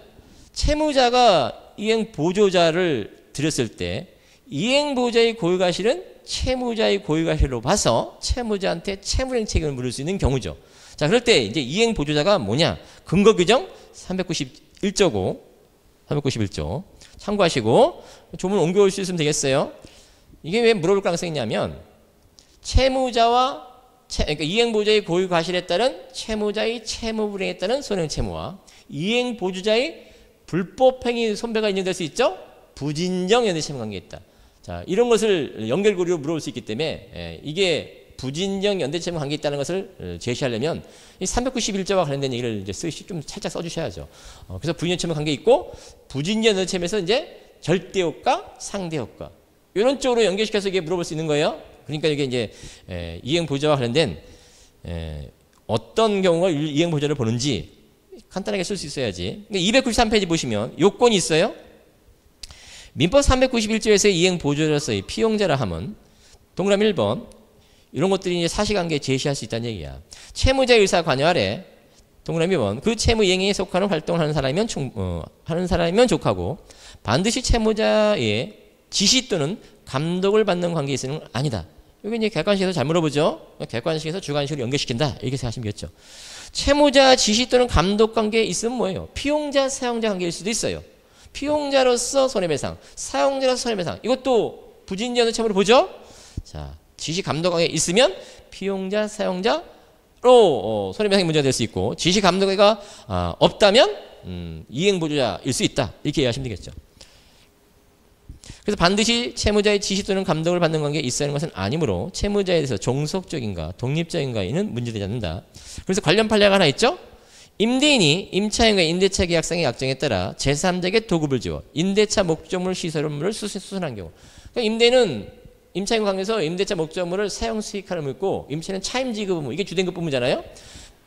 채무자가 이행 보조자를 들였을 때 이행 보조자의 고유과실은 채무자의 고유과실로 봐서 채무자한테 채무행 책임을 물을 수 있는 경우죠. 자, 그럴 때 이제 이행 보조자가 뭐냐? 근거 규정 391조고 391조 참고하시고 조문 옮겨올 수 있으면 되겠어요. 이게 왜 물어볼 가능성이 있냐면 채무자와 그러니까 이행보조자의 고유과실에 따른 채무자의 채무불이행에 따른 손해배상 채무와 이행보조자의 불법행위 손배가 인정될 수 있죠. 부진정 연대채무 관계에 있다. 자, 이런 것을 연결고리로 물어볼 수 있기 때문에 이게 부진정 연대채무 관계에 있다는 것을 제시하려면 이 391조와 관련된 얘기를 이제 좀 살짝 써주셔야죠. 그래서 부진정 채무 관계 있고 부진정 연대채무에서 이제 절대효과, 상대효과 이런 쪽으로 연결시켜서 이게 물어볼 수 있는 거예요. 그러니까 이게 이제 이행보조와 관련된 어떤 경우가 이행보조를 보는지 간단하게 쓸 수 있어야지. 그러니까 293페이지 보시면 요건이 있어요. 민법 391조에서의 이행보조로서의 피용자라 함은 동그라미 1번 이런 것들이 이제 사실관계에 제시할 수 있다는 얘기야. 채무자의 의사 관여 아래 동그라미 2번 그 채무 이행에 속하는 활동을 하는 사람이면 족하고 반드시 채무자의 지시 또는 감독을 받는 관계에 있으는 건 아니다. 여기 이제 객관식에서 잘 물어보죠. 객관식에서 주관식으로 연결시킨다. 이렇게 생각하시면 되겠죠. 채무자 지시 또는 감독 관계에 있으면 뭐예요? 피용자, 사용자 관계일 수도 있어요. 피용자로서 손해배상, 사용자로서 손해배상. 이것도 부진정 채무로 보죠. 자, 지시 감독 관계에 있으면 피용자, 사용자로 손해배상이 문제가 될 수 있고 지시 감독 관계가 없다면 이행보조자일 수 있다. 이렇게 이해하시면 되겠죠. 그래서 반드시 채무자의 지시 또는 감독을 받는 관계에 있어야 하는 것은 아니므로 채무자에 대해서 종속적인가 독립적인가에는 문제되지 않는다. 그래서 관련 판례가 하나 있죠. 임대인이 임차인과의 임대차 계약상의 약정에 따라 제3자에게 도급을 지워 임대차 목적물 시설물을 수선한 경우. 그러니까 임대인은 임차인과 관계에서 임대차 목적물을 사용 수익화를 묻고 임차인은 차임지급 의무 이게 주된 급부문잖아요.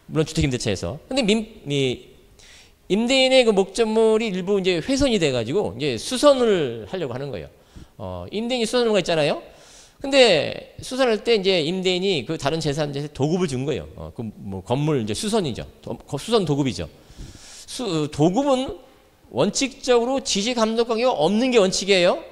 물론 주택임대차에서. 근데 임대인의 그 목적물이 일부 이제 훼손이 돼가지고 이제 수선을 하려고 하는 거예요. 임대인이 수선하는 거 있잖아요. 근데 수선할 때 이제 임대인이 그 다른 제3자한테 도급을 준 거예요. 그 뭐 건물 이제 수선이죠. 수선 도급이죠. 도급은 원칙적으로 지시 감독 관계가 없는 게 원칙이에요.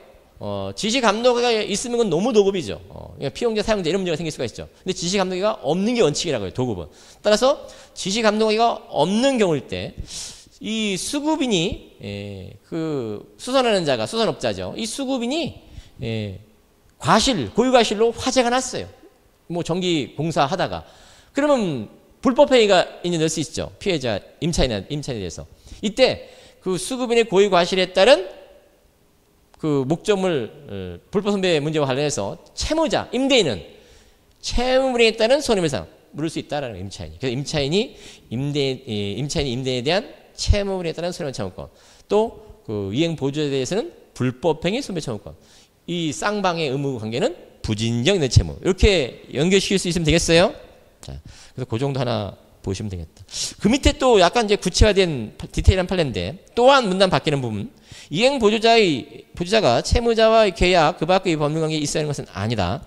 지시 감독이 있으면 그건 너무 도급이죠. 그러니까 피용자, 사용자 이런 문제가 생길 수가 있죠. 근데 지시 감독이 없는 게 원칙이라고 해요. 도급은. 따라서 지시 감독이 없는 경우일 때 이 수급인이 그 수선하는 자가 수선업자죠. 이 수급인이 고유과실로 화재가 났어요. 뭐 전기 공사 하다가 그러면 불법행위가 인정될 수 있죠. 피해자 임차인에 대해서. 이때 그 수급인의 고유과실에 따른 그 목적물 불법 선배 문제와 관련해서 채무자 임대인은 채무불이행에 따른 손해배상 물을 수 있다라는 거예요. 임차인이. 그래서 임차인이 임대인에 대한 채무불이행에 따른 손해배상 채무권 또 그 이행보조에 대해서는 불법행위 손해배상 채무권 이 쌍방의 의무 관계는 부진정 연대채무 이렇게 연결시킬 수 있으면 되겠어요. 자, 그래서 그 정도 하나 보시면 되겠다. 그 밑에 또 약간 이제 구체화된 디테일한 판례인데 또한 문단 바뀌는 부분 보조자가 채무자와의 계약 그 밖의 법률관계에 있어야 하는 것은 아니다.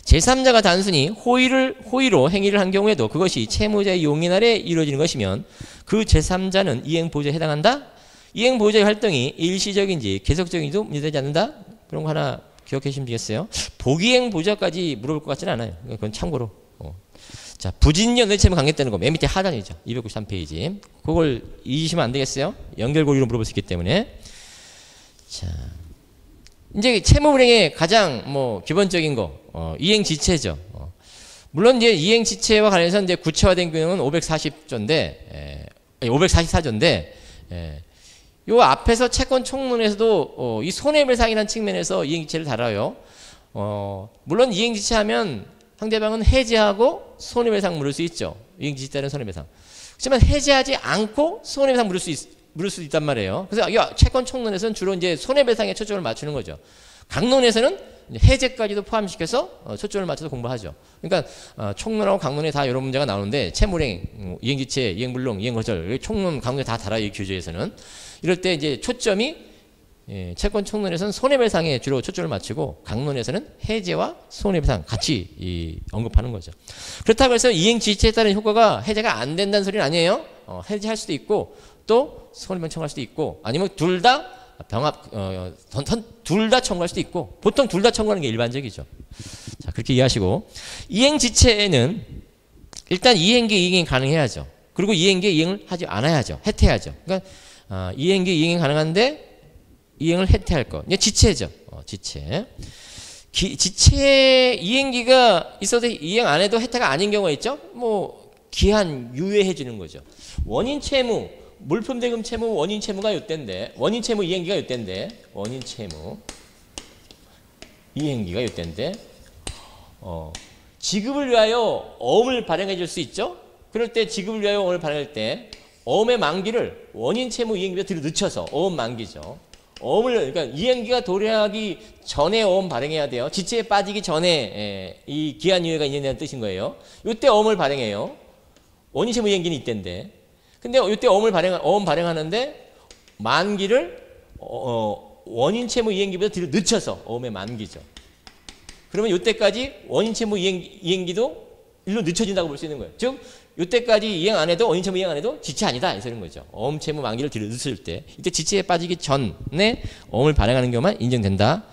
제3자가 단순히 호의로 행위를 한 경우에도 그것이 채무자의 용인 아래 이루어지는 것이면 그 제3자는 이행보조에 해당한다. 이행보조의 활동이 일시적인지 계속적인지도 문제되지 않는다. 그런 거 하나 기억해 주시면 되겠어요. 복이행보조까지 물어볼 것 같지는 않아요. 그건 참고로. 자, 부진정 연대채무 관계되는 거 맨 밑에 하단이죠. 293페이지. 그걸 잊으시면 안 되겠어요. 연결고리로 물어볼 수 있기 때문에. 자, 이제 채무불이행의 가장 뭐 기본적인 거 이행지체죠. 물론 이제 이행지체와 관련해서 이제 구체화된 규정은 544조인데 요 앞에서 채권 총론에서도 이 손해배상이라는 측면에서 이행지체를 다뤄요. 물론 이행지체하면 상대방은 해지하고 손해배상 물을 수 있죠. 이행지체 따른 손해배상. 하지만 해지하지 않고 손해배상 물을 수 있단 말이에요. 그래서 이 채권 총론에서는 주로 이제 손해배상에 초점을 맞추는 거죠. 강론에서는 해제까지도 포함시켜서 초점을 맞춰서 공부하죠. 그러니까 총론하고 강론에 다 이런 문제가 나오는데 채무불이행, 이행지체, 이행불능, 이행거절 총론, 강론에 다 달아요. 이 교재에서는. 이럴 때 이제 초점이 채권 총론에서는 손해배상에 주로 초점을 맞추고 강론에서는 해제와 손해배상 같이 언급하는 거죠. 그렇다고 해서 이행지체에 따른 효과가 해제가 안 된다는 소리는 아니에요. 해제할 수도 있고 또 손해배상 청구할 수도 있고 아니면 둘 다 병합 둘 다 청구할 수도 있고 보통 둘 다 청구하는 게 일반적이죠. 자, 그렇게 이해하시고 이행지체에는 일단 이행기 이행이 가능해야죠. 그리고 이행기 이행을 하지 않아야죠. 해태해야죠. 그러니까 이행기 이행이 가능한데 이행을 해태할 것. 이게 지체죠. 지체. 지체 이행기가 있어도 이행 안 해도 해태가 아닌 경우가 있죠. 뭐 기한 유예해 주는 거죠. 원인 채무, 물품 대금 채무, 원인 채무가 요때인데 원인 채무 이행기가 요때인데 원인 채무 이행기가 요때인데 지급을 위하여 어음을 발행해 줄 수 있죠. 그럴 때 지급을 위하여 어음을 발행할 때 어음의 만기를 원인 채무 이행기에 들여 늦춰서 어음 만기죠. 어음을 그러니까 이행기가 도래하기 전에 어음 발행해야 돼요. 지체에 빠지기 전에 이 기한 유예가 있느냐는 뜻인 거예요. 이때 어음을 발행해요. 원인 채무 이행기는 이때인데. 근데 이때 어음 발행하는데 만기를 원인 채무 이행기보다 뒤로 늦춰서 어음의 만기죠. 그러면 이때까지 원인 채무 이행기도 일로 늦춰진다고 볼 수 있는 거예요. 즉 이때까지 이행 안 해도 원인 채무 이행 안 해도 지체 아니다 이 소리인 거죠. 어음 채무 만기를 뒤로 늦출 때 이때 지체에 빠지기 전에 어음을 발행하는 경우만 인정된다.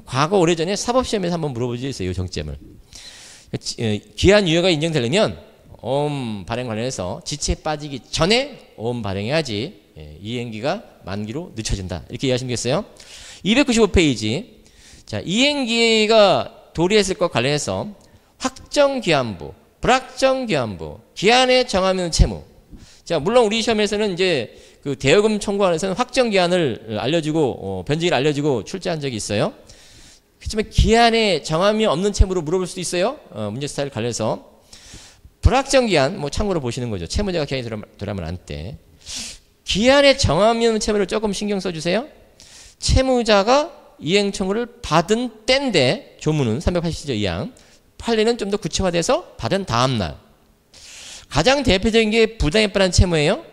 과거 오래전에 사법시험에서 한번 물어본 적이 있어요. 이 정점을. 기한 유예가 인정되려면 어음 발행 관련해서 지체에 빠지기 전에 어음 발행해야지 이행기가 만기로 늦춰진다. 이렇게 이해하시면 되겠어요. 295페이지. 자, 이행기가 도래했을 것 관련해서 확정기한부, 불확정기한부, 기한에 정하면 채무. 자, 물론 우리 시험에서는 이제 그 대여금 청구안에서는 확정기한을 알려주고 변제기를 알려주고 출제한 적이 있어요. 그렇지만 기한에 정함이 없는 채무로 물어볼 수도 있어요. 문제 스타일 관련해서 불확정기한 뭐 참고로 보시는 거죠. 채무자가 기한이 돌아가면 안 때. 기한에 정함이 없는 채무를 조금 신경 써주세요. 채무자가 이행 청구를 받은 때인데 조문은 380조 2항 판례는 좀 더 구체화돼서 받은 다음 날. 가장 대표적인 게 부당에 따른 채무예요.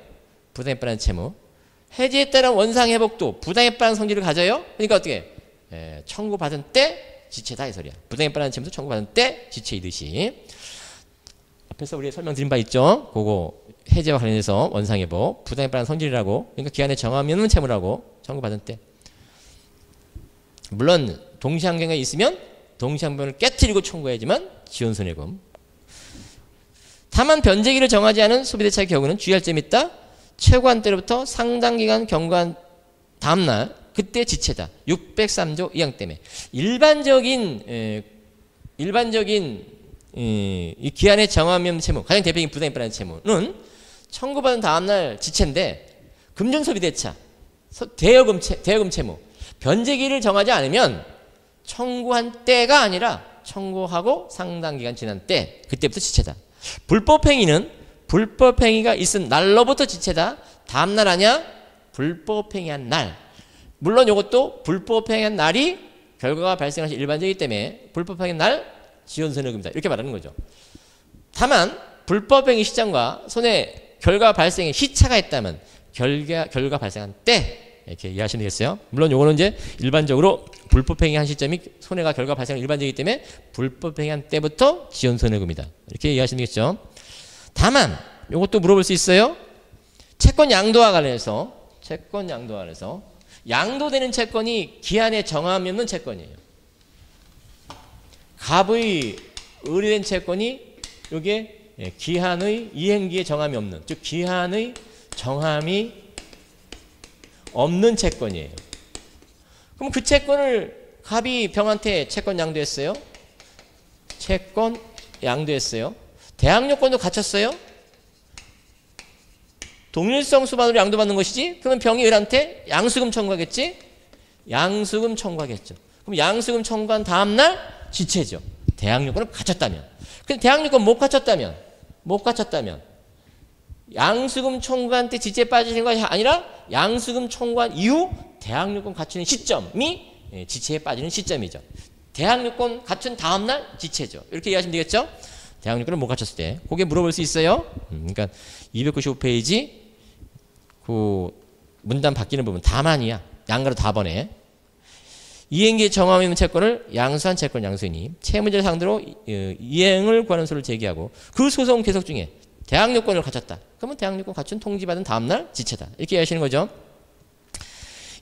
부당에 따른 채무. 해지에 따른 원상 회복도 부당에 따른 성질을 가져요. 그러니까 어떻게? 청구받은 때 지체다 이 소리야. 부당에 따른 채무도 청구받은 때 지체이듯이. 앞에서 우리 설명드린 바 있죠. 그거 해제와 관련해서 원상 회복, 부당에 따른 성질이라고. 그러니까 기한에 정하면 채무라고. 청구받은 때. 물론 동시항변이 있으면 동시항변을 깨트리고 청구해야지만 지원손해금. 다만 변제기를 정하지 않은 소비대차의 경우는 주의할 점이 있다. 최고한 때로부터 상당기간 경과한 다음날 그때 지체다. 603조 2항 때문에 일반적인 이 기한에 정하면 채무 가장 대표적인 부당에 따른 채무는 청구받은 다음날 지체인데 금전소비대차 대여금 채무 변제기를 정하지 않으면 청구한 때가 아니라 청구하고 상당기간 지난 때 그때부터 지체다. 불법행위가 있은 날로부터 지체다. 다음날 아니야? 불법행위한 날. 물론 이것도 불법행위한 날이 결과가 발생한 시 일반적이기 때문에 불법행위한 날 지원손해금이다. 이렇게 말하는 거죠. 다만 불법행위 시점과 손해 결과 발생에 시차가 있다면 결과 발생한 때 이렇게 이해하시면 되겠어요. 물론 요거는 이제 일반적으로 불법행위한 시점이 손해가 결과 발생 일반적이기 때문에 불법행위한 때부터 지원손해금이다. 이렇게 이해하시면 되겠죠. 다만 요것도 물어볼 수 있어요. 채권 양도와 관련해서 양도되는 채권이 기한에 정함이 없는 채권이에요. 갑의 의뢰된 채권이 요게 기한의 이행기에 정함이 없는, 즉 기한의 정함이 없는 채권이에요. 그럼 그 채권을 갑이 병한테 채권 양도했어요. 채권 양도했어요. 대항요건도 갖췄어요. 동일성 수반으로 양도받는 것이지. 그러면 병이 을한테 양수금 청구하겠지. 양수금 청구하겠죠. 그럼 양수금 청구한 다음날 지체죠. 대항요건을 갖췄다면. 근데 대항요건 못 갖췄다면 양수금 청구한 때 지체에 빠지는 것이 아니라 양수금 청구한 이후 대항요건 갖추는 시점이 지체에 빠지는 시점이죠. 대항요건 갖춘 다음날 지체죠. 이렇게 이해하시면 되겠죠? 대항요건을 못 갖췄을 때 그게 물어볼 수 있어요. 그러니까 295페이지 그 문단 바뀌는 부분 다만이야. 양가로 다 보내. 이행기의 정함이면 채권을 양수한 채권 양수인이 채무자를 상대로 이행을 구하는 소를 제기하고 그 소송 계속 중에 대항 요건을 갖췄다. 그러면 대항 요건 갖춘 통지받은 다음날 지체다. 이렇게 이해하시는 거죠.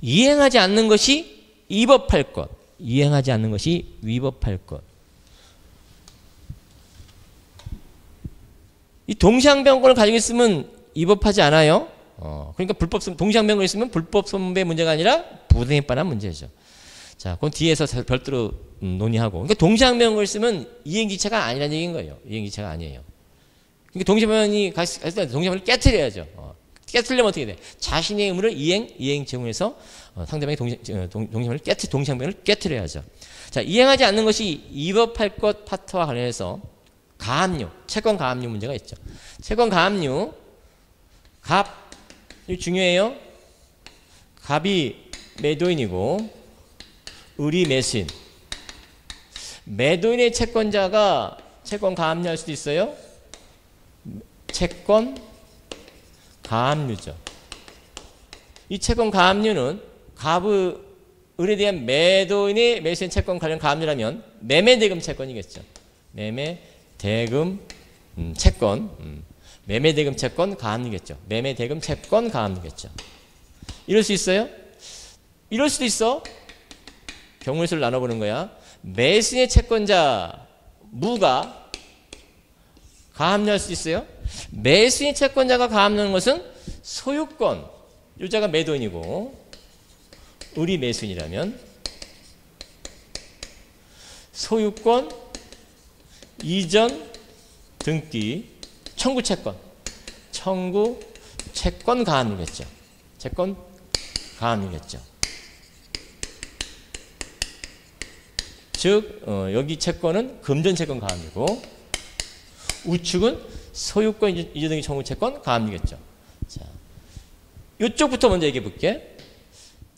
이행하지 않는 것이 위법할 것. 이행하지 않는 것이 위법할 것. 이 동시항변권을 가지고 있으면 위법하지 않아요. 그러니까 동시항변권이 있으면 불법 손배 문제가 아니라 부당에 관한 문제죠. 자, 그건 뒤에서 별도로 논의하고. 그러니까 동시항변권을 쓰면 이행기체가 아니라는 얘기인 거예요. 이행기체가 아니에요. 그러니까 동시항변이 갔을 때 동시항변을 깨트려야죠. 깨트리려면 어떻게 돼? 자신의 의무를 이행 제공해서 상대방의 동시항변을 깨트려야죠. 자, 이행하지 않는 것이 위법할 것 파트와 관련해서 가압류, 채권 가압류 문제가 있죠. 채권 가압류, 이거 중요해요. 갑이 매도인이고 을이 매수인. 매도인의 채권자가 채권 가압류할 수도 있어요. 채권 가압류죠. 이 채권 가압류는 을에 대한 매도인의 매수인 채권 관련 가압류라면 매매대금 채권이겠죠. 매매대금 채권. 매매대금 채권 가압류겠죠. 매매대금 채권 가압류겠죠. 이럴 수 있어요? 이럴 수도 있어. 경우의 수를 나눠보는 거야. 매수인의 채권자 무가 가압류할 수 있어요. 매수인 채권자가 가압류하는 것은 소유권, 유자가 매도인이고 을이 매수인이라면 소유권, 이전, 등기, 청구채권 가압류겠죠. 채권 가압류겠죠. 즉 여기 채권은 금전채권 가압류고 우측은 소유권, 이전, 등기, 청구채권 가압류겠죠. 자, 이쪽부터 먼저 얘기해 볼게.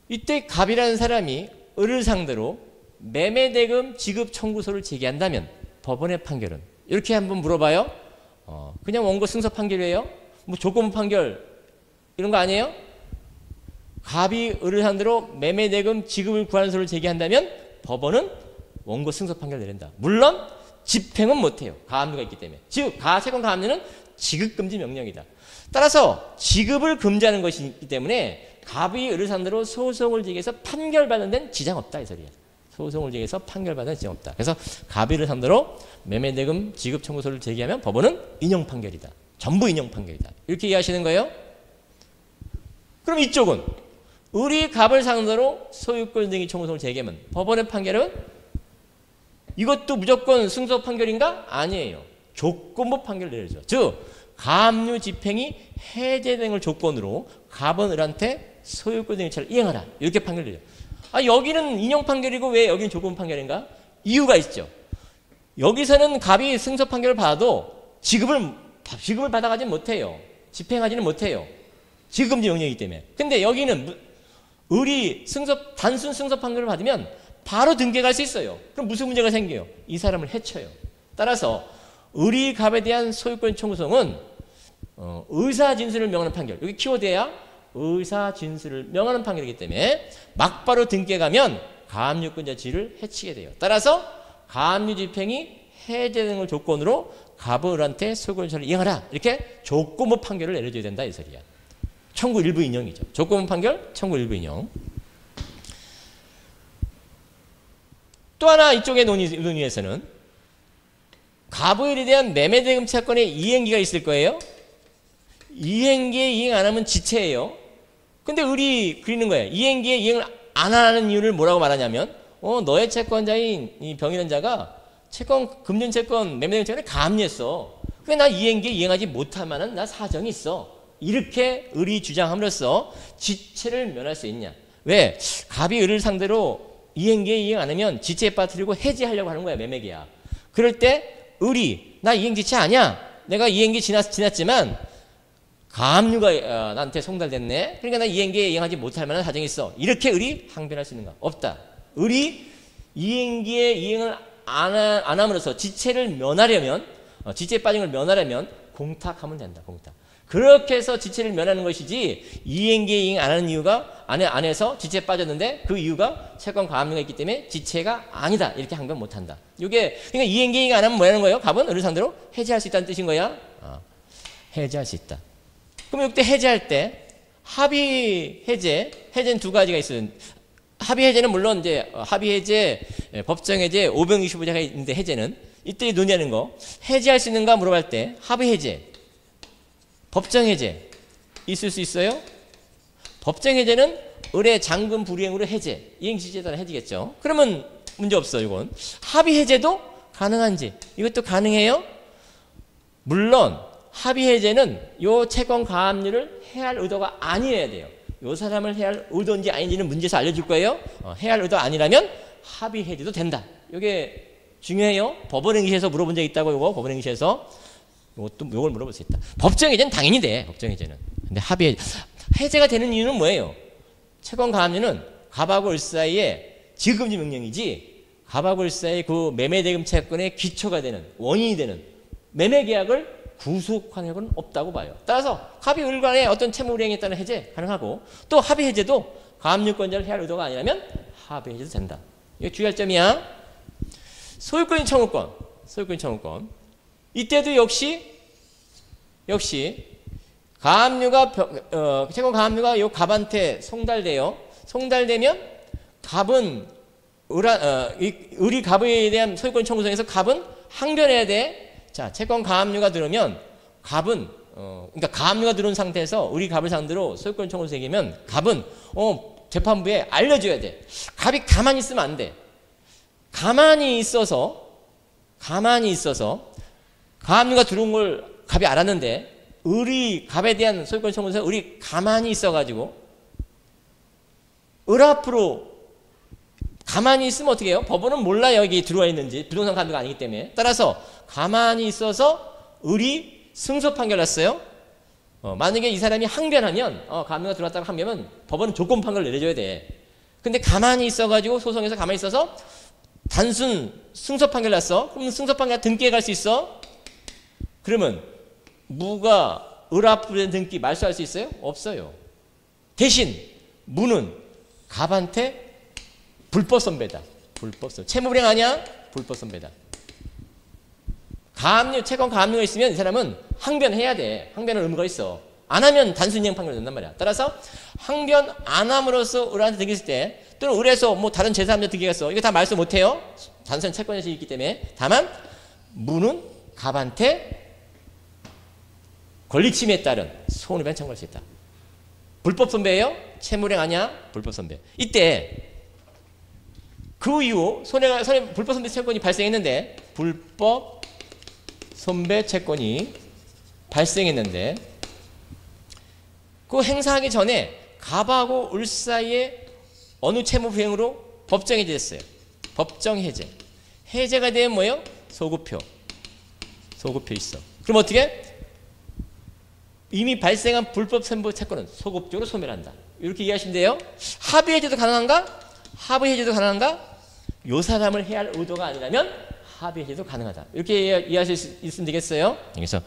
이때 갑이라는 사람이 을을 상대로 매매대금 지급 청구서를 제기한다면 법원의 판결은 이렇게 한번 물어봐요. 그냥 원고 승소 판결이에요? 뭐 조건부 판결 이런 거 아니에요? 갑이 을을 상대로 매매대금 지급을 구하는 소를 제기한다면 법원은 원고 승소 판결 내린다. 물론 집행은 못해요. 가압류가 있기 때문에. 즉 채권 가압류는 지급금지 명령이다. 따라서 지급을 금지하는 것이기 때문에 갑이 을을 상대로 소송을 제기해서 판결받는 데는 지장 없다 이 소리야. 소송을 제기해서 판결받는 지장 없다. 그래서 갑이 을을 상대로 매매대금 지급 청구서를 제기하면 법원은 인용 판결이다. 전부 인용 판결이다. 이렇게 이해하시는 거예요? 그럼 이쪽은 을이 갑을 상대로 소유권 등기 청구서를 제기하면 법원의 판결은 이것도 무조건 승소 판결인가? 아니에요. 조건부 판결을 내려줘. 즉 가압류 집행이 해제된 걸 조건으로 갑은 을한테 소유권 등기차를 이행하라. 이렇게 판결을 내려. 여기는 인용 판결이고 왜 여기는 조건부 판결인가? 이유가 있죠. 여기서는 갑이 승소 판결을 받아도 지급을 받아가지 못해요. 집행하지는 못해요. 지급금지 명령이기 때문에. 근데 여기는 을이 단순 승소 판결을 받으면 바로 등기할 수 있어요. 그럼 무슨 문제가 생겨요? 이 사람을 해쳐요. 따라서 을이 갑에 대한 소유권 청구성은 의사진술을 명하는 판결. 여기 키워드야 의사진술을 명하는 판결이기 때문에 막바로 등기에 가면 가압류권자 지위를 해치게 돼요. 따라서 가압류 집행이 해제되는 걸 조건으로 갑은 을한테 소유권을 이행하라. 이렇게 조건부 판결을 내려줘야 된다 이 소리야. 청구 일부 인용이죠. 조건부 판결, 청구 일부 인용. 또 하나 이쪽의 논의에서는 갑을에 대한 매매대금 채권의 이행기가 있을 거예요. 이행기에 이행 안 하면 지체예요. 근데 을이 그리는 거예요. 이행기에 이행을 안 하는 이유를 뭐라고 말하냐면 너의 채권자인 이 병이라는 자가 금전채권 매매대금 채권에 가압류했어. 그래 나 이행기에 이행하지 못할 만한 나 사정이 있어. 이렇게 을이 주장함으로써 지체를 면할 수 있냐. 왜? 갑이 을을 상대로 이행기에 이행 안 하면 지체에 빠뜨리고 해지하려고 하는 거야. 매매계약. 그럴 때 을이 나 이행지체 아니야. 내가 이행기 지났지만 가압류가 나한테 송달됐네. 그러니까 나 이행기에 이행하지 못할 만한 사정이 있어. 이렇게 을이 항변할 수 있는가? 없다. 을이 이행기에 이행을 안 함으로써 지체를 면하려면 지체에 빠진 걸 면하려면 공탁하면 된다. 공탁. 그렇게 해서 지체를 면하는 것이지 이행기에 이행 안 하는 이유가 안에서 지체에 빠졌는데 그 이유가 채권 가압류가 있기 때문에 지체가 아니다. 이렇게 항변 못한다. 이게 그러니까 이행기행이 안 하면 뭐라는 거예요? 갑은 을을 상대로 해제할 수 있다는 뜻인 거야. 해제할 수 있다. 그럼 이때 해제할 때 합의 해제, 해제는 두 가지가 있어요. 합의 해제는 물론 이제 합의 해제, 법정 해제, 525자가 있는데 해제는 이때 논의하는 거 해제할 수 있는가 물어볼 때 합의 해제, 법정 해제 있을 수 있어요? 법정 해제는 을의 잔금 불이행으로 해제, 이행시제에 따라 해지겠죠. 그러면 문제 없어요. 이건 합의 해제도 가능한지 이것도 가능해요. 물론 합의 해제는 요 채권 가압류를 해할 의도가 아니어야 돼요. 요 사람을 해할 의도인지 아닌지는 문제에서 알려줄 거예요. 해할 의도 아니라면 합의 해제도 된다. 이게 중요해요. 법원행시에서 물어본 적 있다고. 요거 법원행시에서 요걸 물어볼 수 있다. 법정 해제는 당연히 돼. 법정 해제는. 근데 합의 해제가 되는 이유는 뭐예요? 채권 가압류는 갑하고 을 사이에 지급금지 명령이지 갑하고 을 사이에 그 매매대금 채권의 기초가 되는 원인이 되는 매매계약을 구속하는 건 없다고 봐요. 따라서 합의 을 간의 어떤 채무불이행에 따른 해제 가능하고 또 합의 해제도 가압류권자를 해할 의도가 아니라면 합의 해제도 된다. 이거 주의할 점이야. 소유권인 청구권, 소유권인 청구권. 이때도 역시 가압류가 채권 가압류가 요 갑한테 송달돼요. 송달되면 갑은 을이 갑에 대한 소유권 청구성에서 갑은 항변해야 돼. 자, 채권 가압류가 들어오면 갑은 그러니까 가압류가 들어온 상태에서 을이 갑을 상대로 소유권 청구를 새기면 갑은 재판부에 알려줘야 돼. 갑이 가만히 있으면 안 돼. 가만히 있어서 가압류가 들어온 걸 갑이 알았는데 을이 갑에 대한 소유권 청구에서 을이 가만히 있어가지고 을 앞으로 가만히 있으면 어떻게 해요? 법원은 몰라 여기 들어와 있는지 부동산 가압류가 아니기 때문에 따라서 가만히 있어서 을이 승소 판결 났어요. 만약에 이 사람이 항변하면 가압류가 들어왔다고 항변하면 법원은 조건 판결을 내려줘야 돼. 근데 가만히 있어가지고 소송에서 가만히 있어서 단순 승소 판결 났어. 그럼 승소 판결 등기에 갈 수 있어? 그러면 무가 을 앞으로 등기 말소할 수 있어요? 없어요. 대신 무는 갑한테 불법 선배다. 불법 선배. 채무불이행 아니야? 불법 선배다. 가압류, 채권 가압류가 있으면 이 사람은 항변해야 돼. 항변할 의무가 있어. 안 하면 단순 이행 판결을 낸단 말이야. 따라서 항변 안 함으로써 을한테 등기했을 때 또는 을에서 뭐 다른 제3자 등기했어. 이거 다 말소 못 해요. 단순 채권에서 있기 때문에. 다만 무는 갑한테 권리침해에 따른 손해배상 청구할 수 있다. 불법 선배예요? 채무불이행 아니야? 불법 선배. 이때 그 이후 불법 선배 채권이 발생했는데 불법 선배 채권이 발생했는데 그 행사하기 전에 갑하고 을 사이에 어느 채무 불이행으로 법정 해제됐어요. 법정 해제. 해제가 되면 뭐예요? 소급표. 소급표 있어. 그럼 어떻게? 이미 발생한 불법 선배 채권은 소급적으로 소멸한다. 이렇게 이해하시면 돼요. 합의 해제도 가능한가? 합의 해제도 가능한가? 요 사람을 해야 할 의도가 아니라면 합의 해제도 가능하다. 이렇게 이해하실 수 있으면 되겠어요. 그래서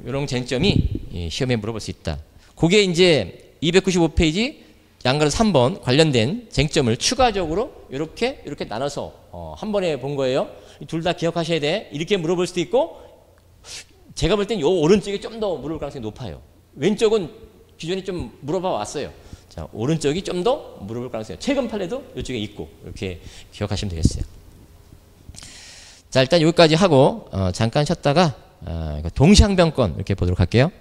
이런 쟁점이 시험에 물어볼 수 있다. 그게 이제 295페이지 양가로 3번 관련된 쟁점을 추가적으로 이렇게 나눠서 한 번에 본 거예요. 둘 다 기억하셔야 돼. 이렇게 물어볼 수도 있고 제가 볼 땐 요 오른쪽이 좀 더 물어볼 가능성이 높아요. 왼쪽은 기존에 좀 물어봐 왔어요. 자, 오른쪽이 좀 더 물어볼 가능성이 최근 판례도 이쪽에 있고 이렇게 기억하시면 되겠어요. 자, 일단 여기까지 하고 잠깐 쉬었다가 동시항변권 이렇게 보도록 할게요.